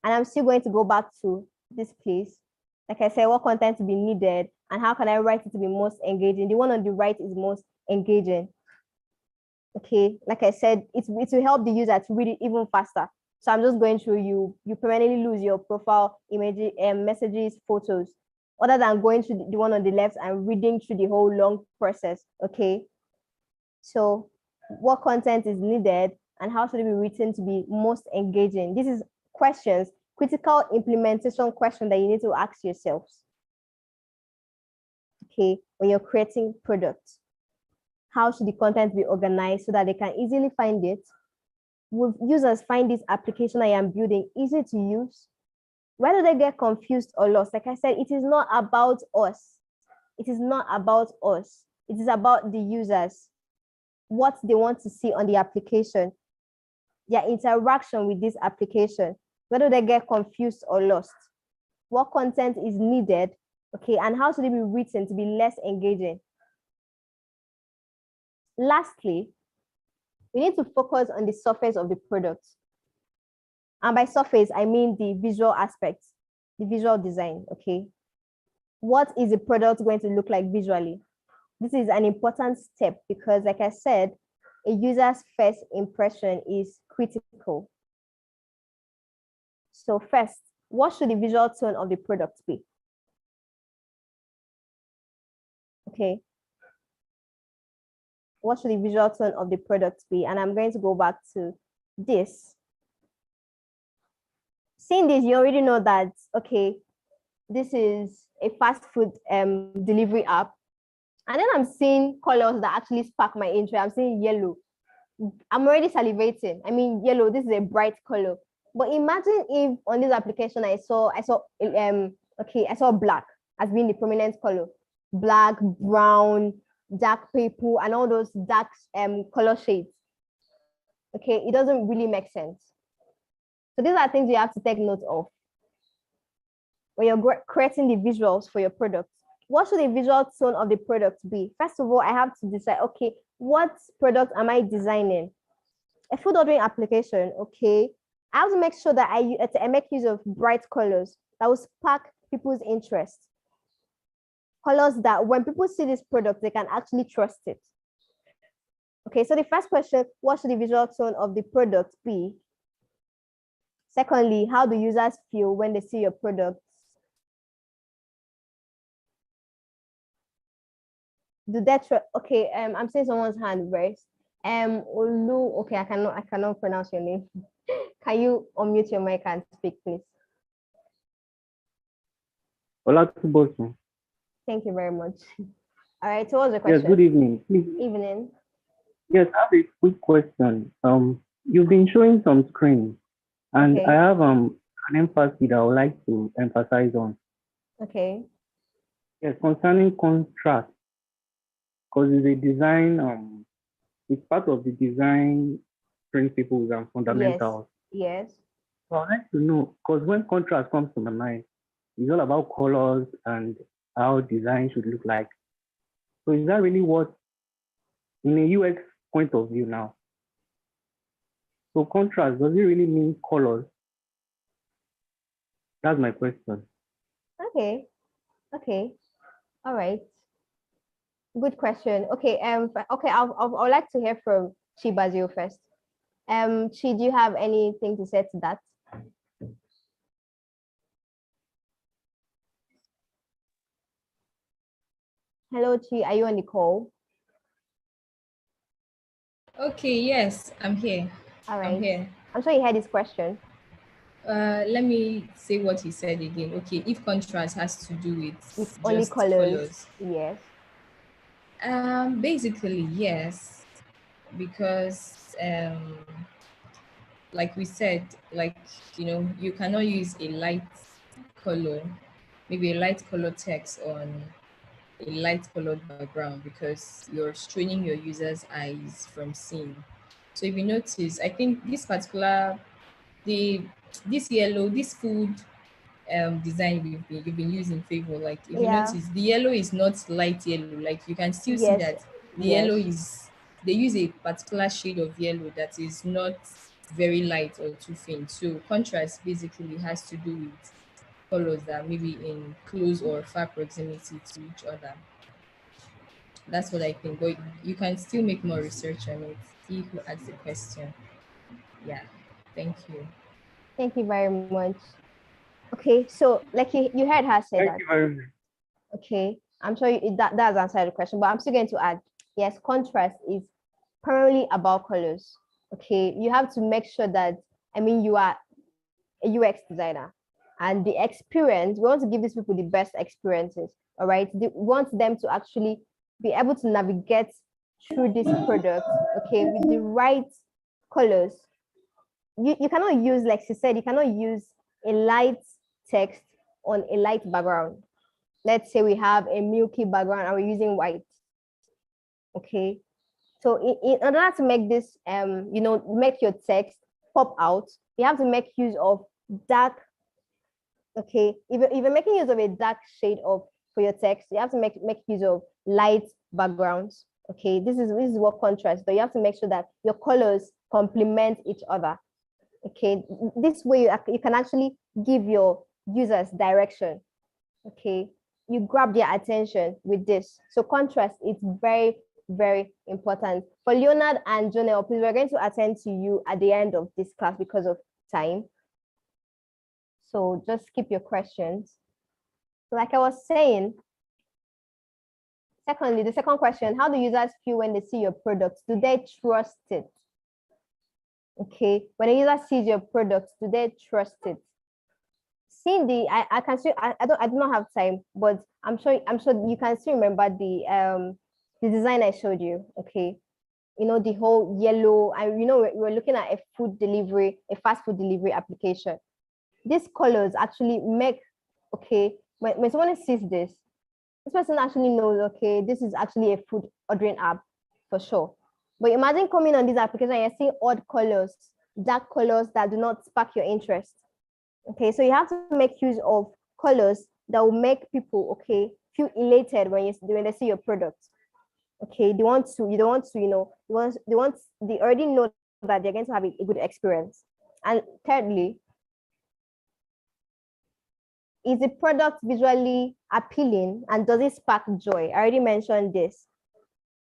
And I'm still going to go back to this place. Like I said, what content to be needed and how can I write it to be most engaging? The one on the right is most engaging. Okay, like I said, it will help the user to read it even faster. So I'm just going through you permanently lose your profile images, messages, photos, other than going to the one on the left and reading through the whole long process. Okay, so what content is needed and how should it be written to be most engaging? This is questions, critical implementation question that you need to ask yourselves. Okay, when you're creating products, how should the content be organized so that they can easily find it? Will users find this application I am building easy to use? Where do they get confused or lost? Like I said, it is not about us. It is not about us. It is about the users, what they want to see on the application, their interaction with this application. Where do they get confused or lost? What content is needed? Okay, and how should it be written to be less engaging? Lastly, we need to focus on the surface of the product. And by surface, I mean the visual aspects, the visual design, okay? What is the product going to look like visually? This is an important step because, like I said, a user's first impression is critical. So first, what should the visual tone of the product be? Okay. What should the visual tone of the product be? And I'm going to go back to this. Seeing this, you already know that, okay, this is a fast food delivery app. And then I'm seeing colors that actually spark my interest. I'm seeing yellow. I'm already salivating. I mean, yellow, this is a bright color. But imagine if on this application I saw black as being the prominent color. Black, brown, dark purple, and all those dark color shades. Okay, it doesn't really make sense. So these are things you have to take note of when you're creating the visuals for your product. What should the visual tone of the product be? First of all, I have to decide, okay, what product am I designing? A food ordering application, okay. I have to make sure that I make use of bright colors that will spark people's interest. Colors that when people see this product, they can actually trust it. Okay, so the first question, what should the visual tone of the product be? Secondly, how do users feel when they see your products? Do they trust? Okay, I'm seeing someone's hand raised. Olu, okay, I cannot pronounce your name. Can you unmute your mic and speak, please? Thank you very much. All right, so what's the question? Yes, good evening. Evening. Yes, I have a quick question. You've been showing some screens, and Okay. I have an emphasis that I would like to emphasize on. Okay. Yes, concerning contrast, because it's a design, it's part of the design principles and fundamentals. Yes. So I'd like to know, because when contrast comes to my mind, it's all about colors and how design should look like. So is that really what, in a UX point of view now? So contrast, does it really mean colors? That's my question. Okay. All right. Good question. Okay. Okay. I'd like to hear from Chi Bazio first. Chi, do you have anything to say to that? Hello, Chi. Are you on the call? Okay. Yes, I'm here. All right. I'm here. I'm sure you heard this question. Let me say what he said again. Okay, if contrast has to do with only colors. Yes. Basically, yes, because like we said, like, you cannot use a light color, maybe a light color text on a light colored background, because you're straining your users' eyes from seeing. So if you notice, I think this particular, this yellow, this food design you've been using favor, like if you notice, the yellow is not light yellow, like you can still see that the yellow is, they use a particular shade of yellow that is not very light or too faint. So contrast basically has to do with colors that maybe in close or far proximity to each other. That's what I think, but you can still make more research on it. See who asked the question. Yeah, thank you. Thank you very much. Okay, so like you heard her say that. Thank you very much. Okay, I'm sure that does answer the question, but I'm still going to add, yes, contrast is primarily about colors. Okay, you have to make sure that, you are a UX designer, and the experience, we want to give these people the best experiences, all right? We want them to actually be able to navigate through this product, okay, with the right colors. You cannot use, like she said, you cannot use a light text on a light background. Let's say we have a milky background and we're using white. Okay. So in order to make this, make your text pop out, you have to make use of dark. Okay. If you're making use of a dark shade for your text, you have to make use of light backgrounds. Okay. This is what contrast. So you have to make sure that your colors complement each other. Okay. This way you can actually give your users direction. Okay. You grab their attention with this. So contrast is very, very important. For Leonard and Jonelle, please, we're going to attend to you at the end of this class because of time. So just keep your questions. So like I was saying, secondly, the second question, how do users feel when they see your products? Do they trust it? Okay, when a user sees your products, do they trust it? Cindy, I can still, I do not have time, but I'm sure you can still remember the design I showed you. Okay, the whole yellow, and we're looking at a fast food delivery application. These colors actually make, okay, when someone sees this person actually knows, okay, this is actually a food ordering app for sure. But imagine coming on this application and you're seeing odd colors, dark colors that do not spark your interest. Okay, so you have to make use of colors that will make people, okay, feel elated when they see your product. Okay, they already know that they're going to have a good experience. And thirdly, is the product visually appealing and does it spark joy? I already mentioned this.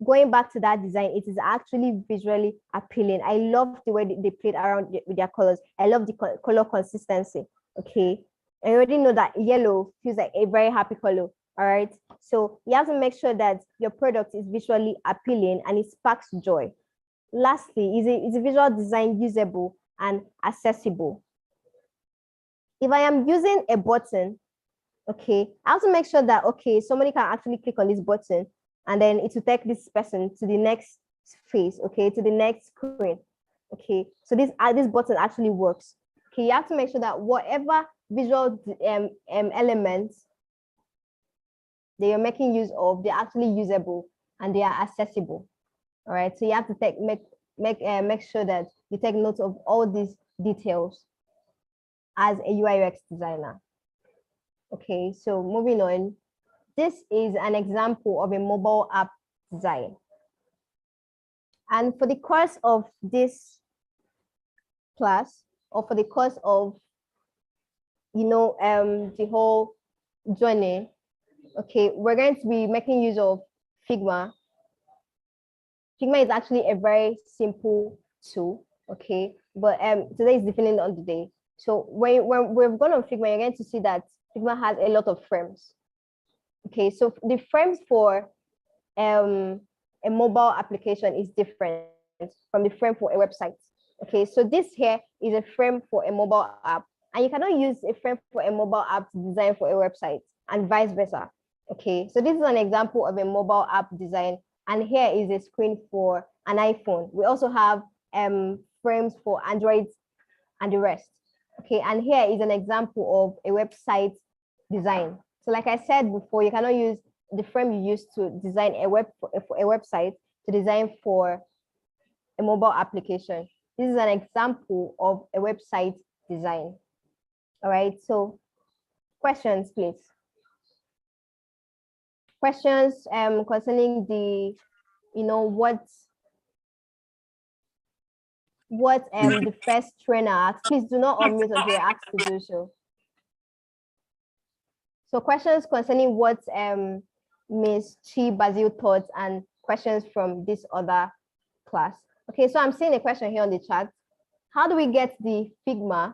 Going back to that design, it is actually visually appealing. I love the way they played around with their colors. I love the color consistency. Okay, I already know that yellow feels like a very happy color. All right, so you have to make sure that your product is visually appealing and it sparks joy. Lastly, is a visual design usable and accessible? If I am using a button, okay, I have to make sure that, okay, somebody can actually click on this button and then it will take this person to the next phase, okay, to the next screen. Okay, so this button actually works. Okay, you have to make sure that whatever visual elements that you're making use of, they're actually usable and they are accessible. All right, so you have to make sure that you take note of all these details as a UI UX designer. Okay, so moving on. This is an example of a mobile app design. And for the course of this class, or for the course of, the whole journey, okay, we're going to be making use of Figma. Figma is actually a very simple tool, okay, but today is depending on the day. So when we've gone on Figma, you're going to see that Figma has a lot of frames. Okay, so the frames for a mobile application is different from the frame for a website. Okay, so this here is a frame for a mobile app, and you cannot use a frame for a mobile app to design for a website, and vice versa. Okay, so this is an example of a mobile app design, and here is a screen for an iPhone. We also have frames for Android and the rest. Okay, and here is an example of a website design. So like I said before, you cannot use the frame you use to design a website to design for a mobile application. This is an example of a website design. All right, so questions, please. Questions concerning the, what the first trainer asked. Please do not unmute until you're asked to do so. So questions concerning what Ms. Chi Basil thought and questions from this other class. Okay, so I'm seeing a question here on the chat. How do we get the Figma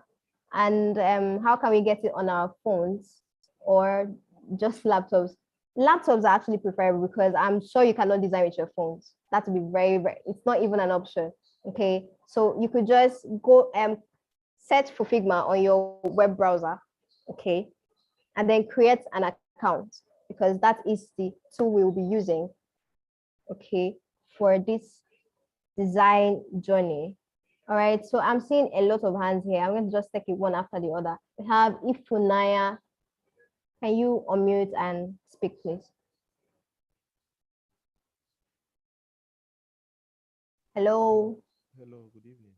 and how can we get it on our phones or just laptops? Laptops are actually preferable because I'm sure you cannot design with your phones. That would be very, very, it's not even an option. Okay, so you could just go search for Figma on your web browser. Okay, and then create an account because that is the tool we'll be using, okay, for this design journey. All right, so I'm seeing a lot of hands here. I'm going to just take it one after the other. We have Ifunaya. Can you unmute and speak, please? Hello. Hello, good evening.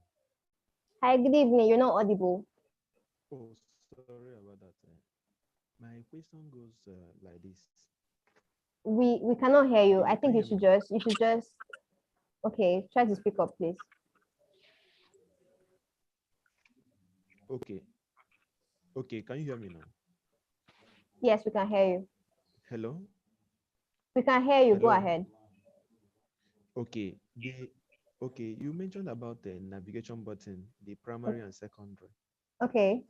Hi, good evening. You're not audible. Oh, sorry about that. My question goes like this. We cannot hear you. I think Can you you should hear me? just okay, try to speak up, please. Okay. Okay, can you hear me now? Yes, we can hear you. Hello? We can hear you. Go Hello? ahead. Okay. Okay, you mentioned about the navigation button, the primary and secondary. Okay.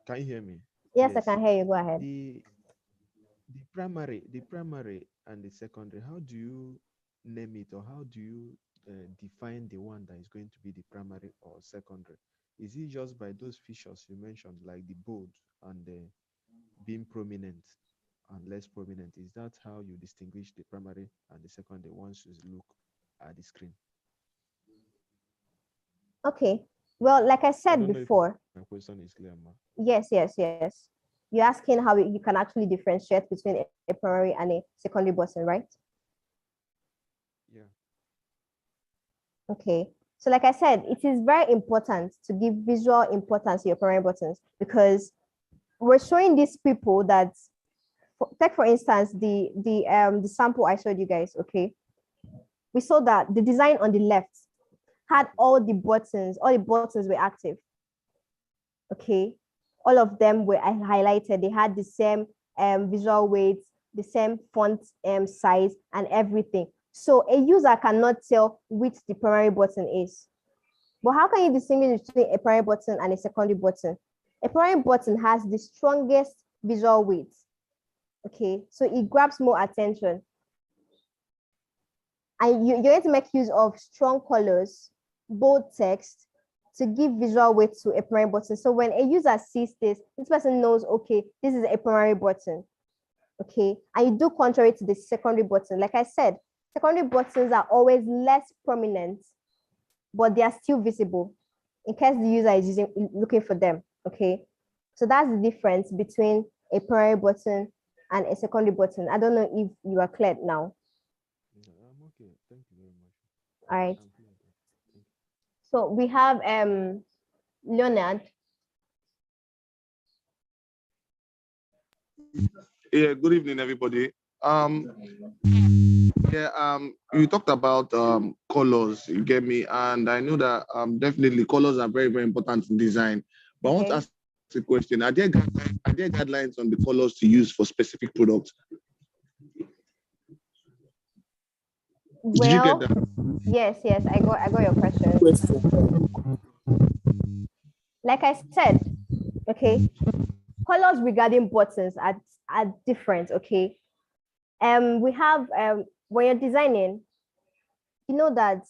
Can you hear me? Yes, I can hear you. Go ahead. The primary and the secondary, how do you name it or how do you define the one that is going to be the primary or secondary? Is it just by those features you mentioned, like the bold and the being prominent and less prominent? Is that how you distinguish the primary and the secondary once you look at the screen? Okay. Well, like I I said don't know if before, my question is clear, ma. yes. You're asking how you can actually differentiate between a primary and a secondary button, right? Yeah. Okay. So like I said, it is very important to give visual importance to your primary buttons because we're showing these people that take for instance the sample I showed you guys. Okay, we saw that the design on the left had all the buttons were active. Okay, all of them were highlighted. They had the same visual weights, the same font size, and everything. So a user cannot tell which the primary button is. But how can you distinguish between a primary button and a secondary button? A primary button has the strongest visual weight. Okay, so it grabs more attention. And you're going to make use of strong colors, bold text to give visual weight to a primary button. So when a user sees this person knows, okay, this is a primary button. Okay, and you do contrary to the secondary button. Like I said, secondary buttons are always less prominent, but they are still visible in case the user is looking for them. Okay, so that's the difference between a primary button and a secondary button. I don't know if you are clear now. I'm okay. Thank you very much. All right. So we have Leonard. Yeah, good evening, everybody. You talked about colors, you get me, and I know that definitely colors are very, very important in design. But I want to ask a question: are there guidelines on the colors to use for specific products? Did you get that? Yes, I got your question. Like I said, okay, colors regarding buttons are different. Okay, we have when you're designing, you know that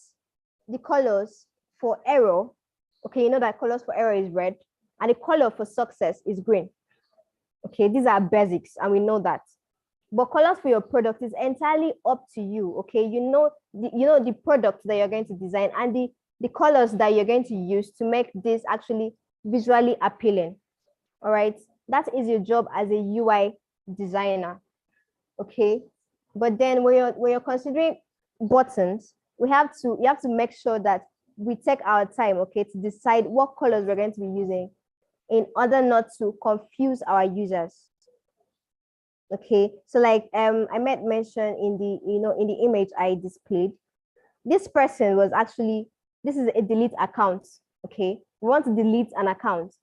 the colors for error, okay, you know that colors for error is red, and the color for success is green. Okay, these are basics, and we know that. But colors for your product is entirely up to you. Okay, you know the product that you're going to design and the colors that you're going to use to make this actually visually appealing. All right, that is your job as a UI designer. Okay, but then when you're considering buttons, you have to make sure that we take our time, okay, to decide what colors we're going to be using in order not to confuse our users. Okay, so like I made mention in the image I displayed, this person was actually, this is a delete account. Okay, we want to delete an account,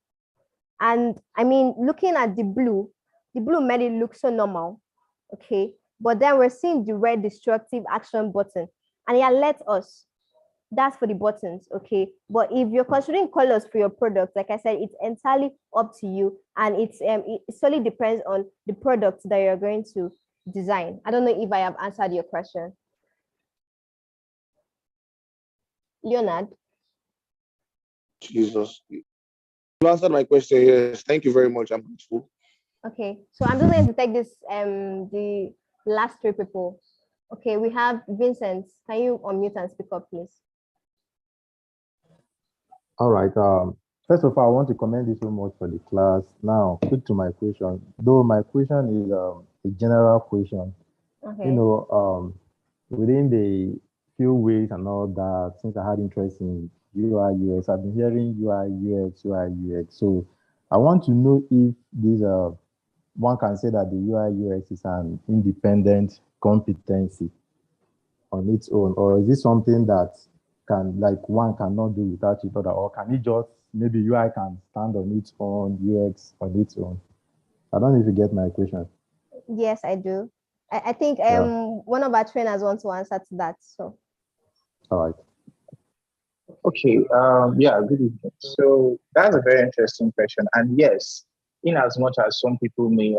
and I mean, looking at the blue made it look so normal. Okay, but then we're seeing the red destructive action button, and it alerts us. That's for the buttons. Okay, but if you're considering colors for your product, like I said, it's entirely up to you, and it solely depends on the product that you're going to design. I don't know if I have answered your question, Leonard. Jesus, you answered my question. Yes, thank you very much. I'm grateful. Okay, so I'm just going to take this the last three people. Okay, we have Vincent. Can you unmute and speak up, please? All right. First of all, I want to commend you so much for the class. Now, quick to my question. Though my question is a general question. Okay. You know, within the few ways and all that, since I had interest in UI UX, I've been hearing UI UX, UI UX. So I want to know if this one can say that the UI UX is an independent competency on its own, or is it something that can, like, one cannot do without each other, or can it just, maybe UI can stand on its own, UX on its own? I don't know if you get my question. Yes, I do. I think one of our trainers wants to answer to that. So. All right. Okay. Yeah. Good evening. So that's a very interesting question, and yes, in as much as some people may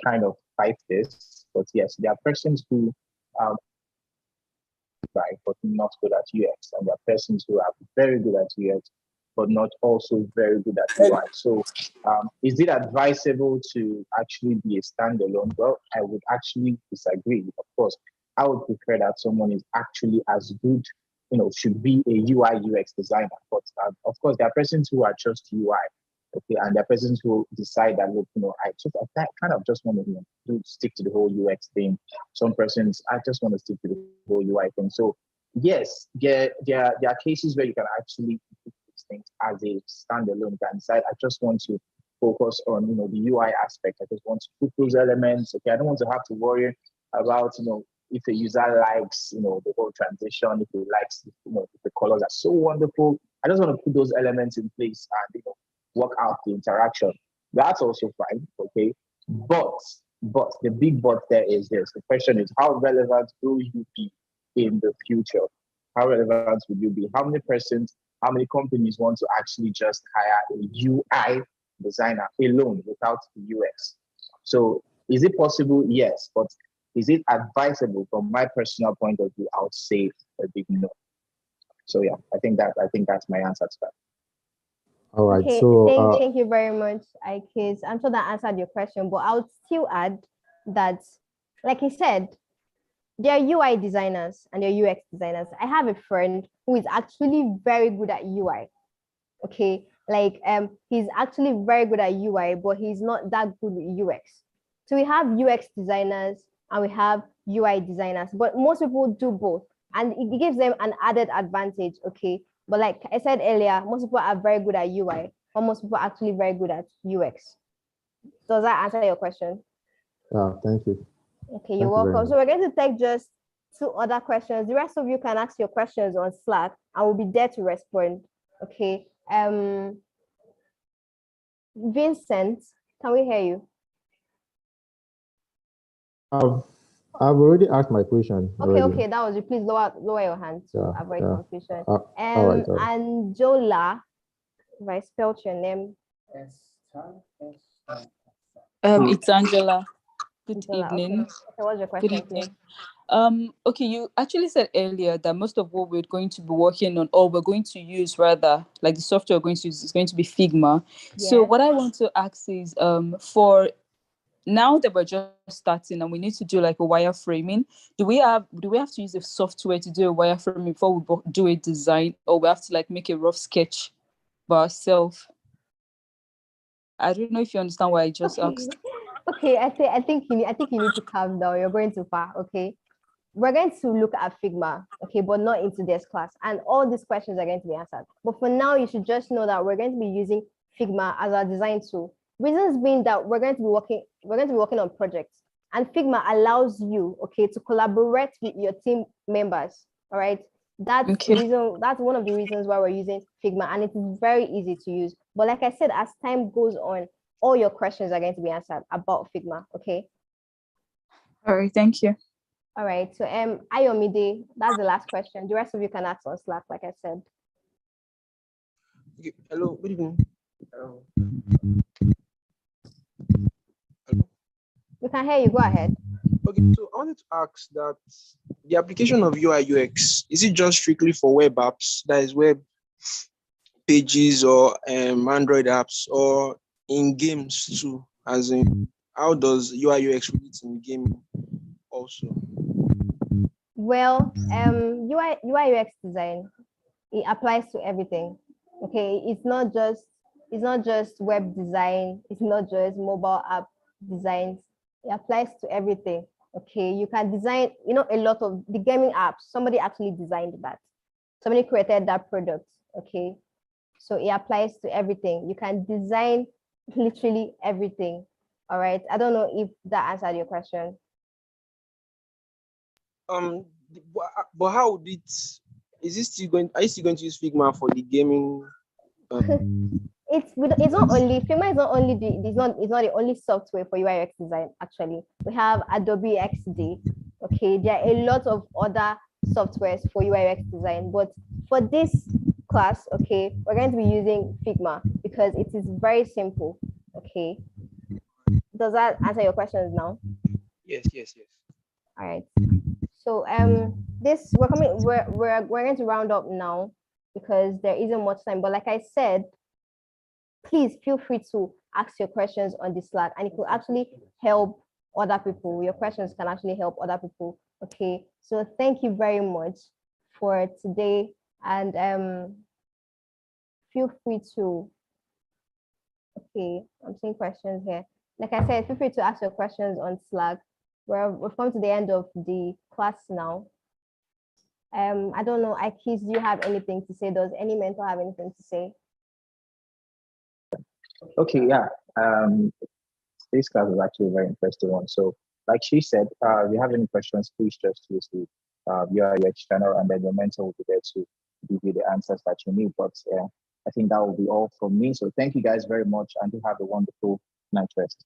kind of fight this, but yes, there are persons who right, but not good at UX, and there are persons who are very good at UX, but not also very good at UI. So, is it advisable to actually be a standalone? Well, I would actually disagree. Of course, I would prefer that someone is actually as good, should be a UI UX designer. But of course, there are persons who are just UI. Okay, and there are persons who decide that, look, I kind of just want to stick to the whole UX thing. Some persons, I just want to stick to the whole UI thing. So yes, there are cases where you can actually do these things as a standalone. You can decide, I just want to focus on, the UI aspect. I just want to put those elements. Okay, I don't want to have to worry about, if a user likes, the whole transition, if he likes, if the colors are so wonderful. I just want to put those elements in place and, work out the interaction. That's also fine, okay? But the big but there is this. The question is, how relevant will you be in the future? How relevant will you be? How many persons, how many companies want to actually just hire a UI designer alone without the UX? So is it possible? Yes, but is it advisable? From my personal point of view, I would say a big no. So yeah, I think that's my answer to that. All right. Okay, So thank you very much, Ikes. I'm sure that answered your question, but I would still add that, like I said, there are UI designers and there are UX designers. I have a friend who is actually very good at UI. Okay, like he's actually very good at UI, but he's not that good with UX. So we have UX designers and we have UI designers, but most people do both, and it gives them an added advantage. Okay, but like I said earlier, most people are very good at UI, but most people are actually very good at UX. Does that answer your question? thank you. Okay, you're Thank you very welcome. much. So we're going to take just 2 other questions. The rest of you can ask your questions on Slack. I will be there to respond. Okay. Vincent, can we hear you? I've already asked my question. Okay, that was you. Please lower your hand to avoid confusion. All right. Anjola, if I spelled your name. It's Angela. Good Anjola, evening. Okay, what's your question, Good evening. please? Okay, you actually said earlier that most of what we're going to be working on, or we're going to use rather, like the software we're going to use is going to be Figma. So Yes. what I want to ask is, for now that we're just starting and we need to do like a wireframing, do we have to use a software to do a wireframing before we do a design, or we have to like make a rough sketch by ourselves? I don't know if you understand what I just asked. Okay, I think you need to calm down. You're going too far. Okay. We're going to look at Figma, okay, but not into this class. And all these questions are going to be answered. But for now, you should just know that we're going to be using Figma as our design tool. Reasons being that we're going to be working on projects. And Figma allows you, okay, to collaborate with your team members. All right. That's one of the reasons why we're using Figma, and it is very easy to use. But like I said, as time goes on, all your questions are going to be answered about Figma, okay? All right, thank you. All right, so Ayomide, that's the last question. The rest of you can ask on Slack, like I said. Okay. Hello, good evening. Hello. We can hear you, go ahead. Okay, so I wanted to ask that the application of UI UX, is it just strictly for web apps, that is web pages or Android apps, or in games too? As in, how does UI UX fit in gaming also? Well, UI UX design, it applies to everything. Okay, it's not just web design, it's not just mobile app designs. It applies to everything. Okay, you can design, a lot of the gaming apps. Somebody actually designed that. Somebody created that product. Okay, so it applies to everything. You can design literally everything. All right. I don't know if that answered your question. But how would it? Are you still going to use Figma for the gaming? It's not only Figma is not only it's not the only software for UI UX design. Actually, we have Adobe XD. Okay, there are a lot of other softwares for UI UX design, but for this class, okay, we're going to be using Figma because it is very simple. Okay, does that answer your questions now? Yes. All right. So we're going to round up now because there isn't much time. But like I said, please feel free to ask your questions on the Slack, and it will actually help other people. Your questions can actually help other people. Okay. So thank you very much for today, and feel free to. Okay, I'm seeing questions here. Like I said, feel free to ask your questions on Slack. We've come to the end of the class now. I don't know, Akis, do you have anything to say? Does any mentor have anything to say? Okay, yeah. Um, this class is actually a very interesting one. So, like she said, if you have any questions, please just use the UX channel, and then your mentor will be there to give you the answers that you need. But I think that will be all from me. So, thank you guys very much, and do have a wonderful night rest.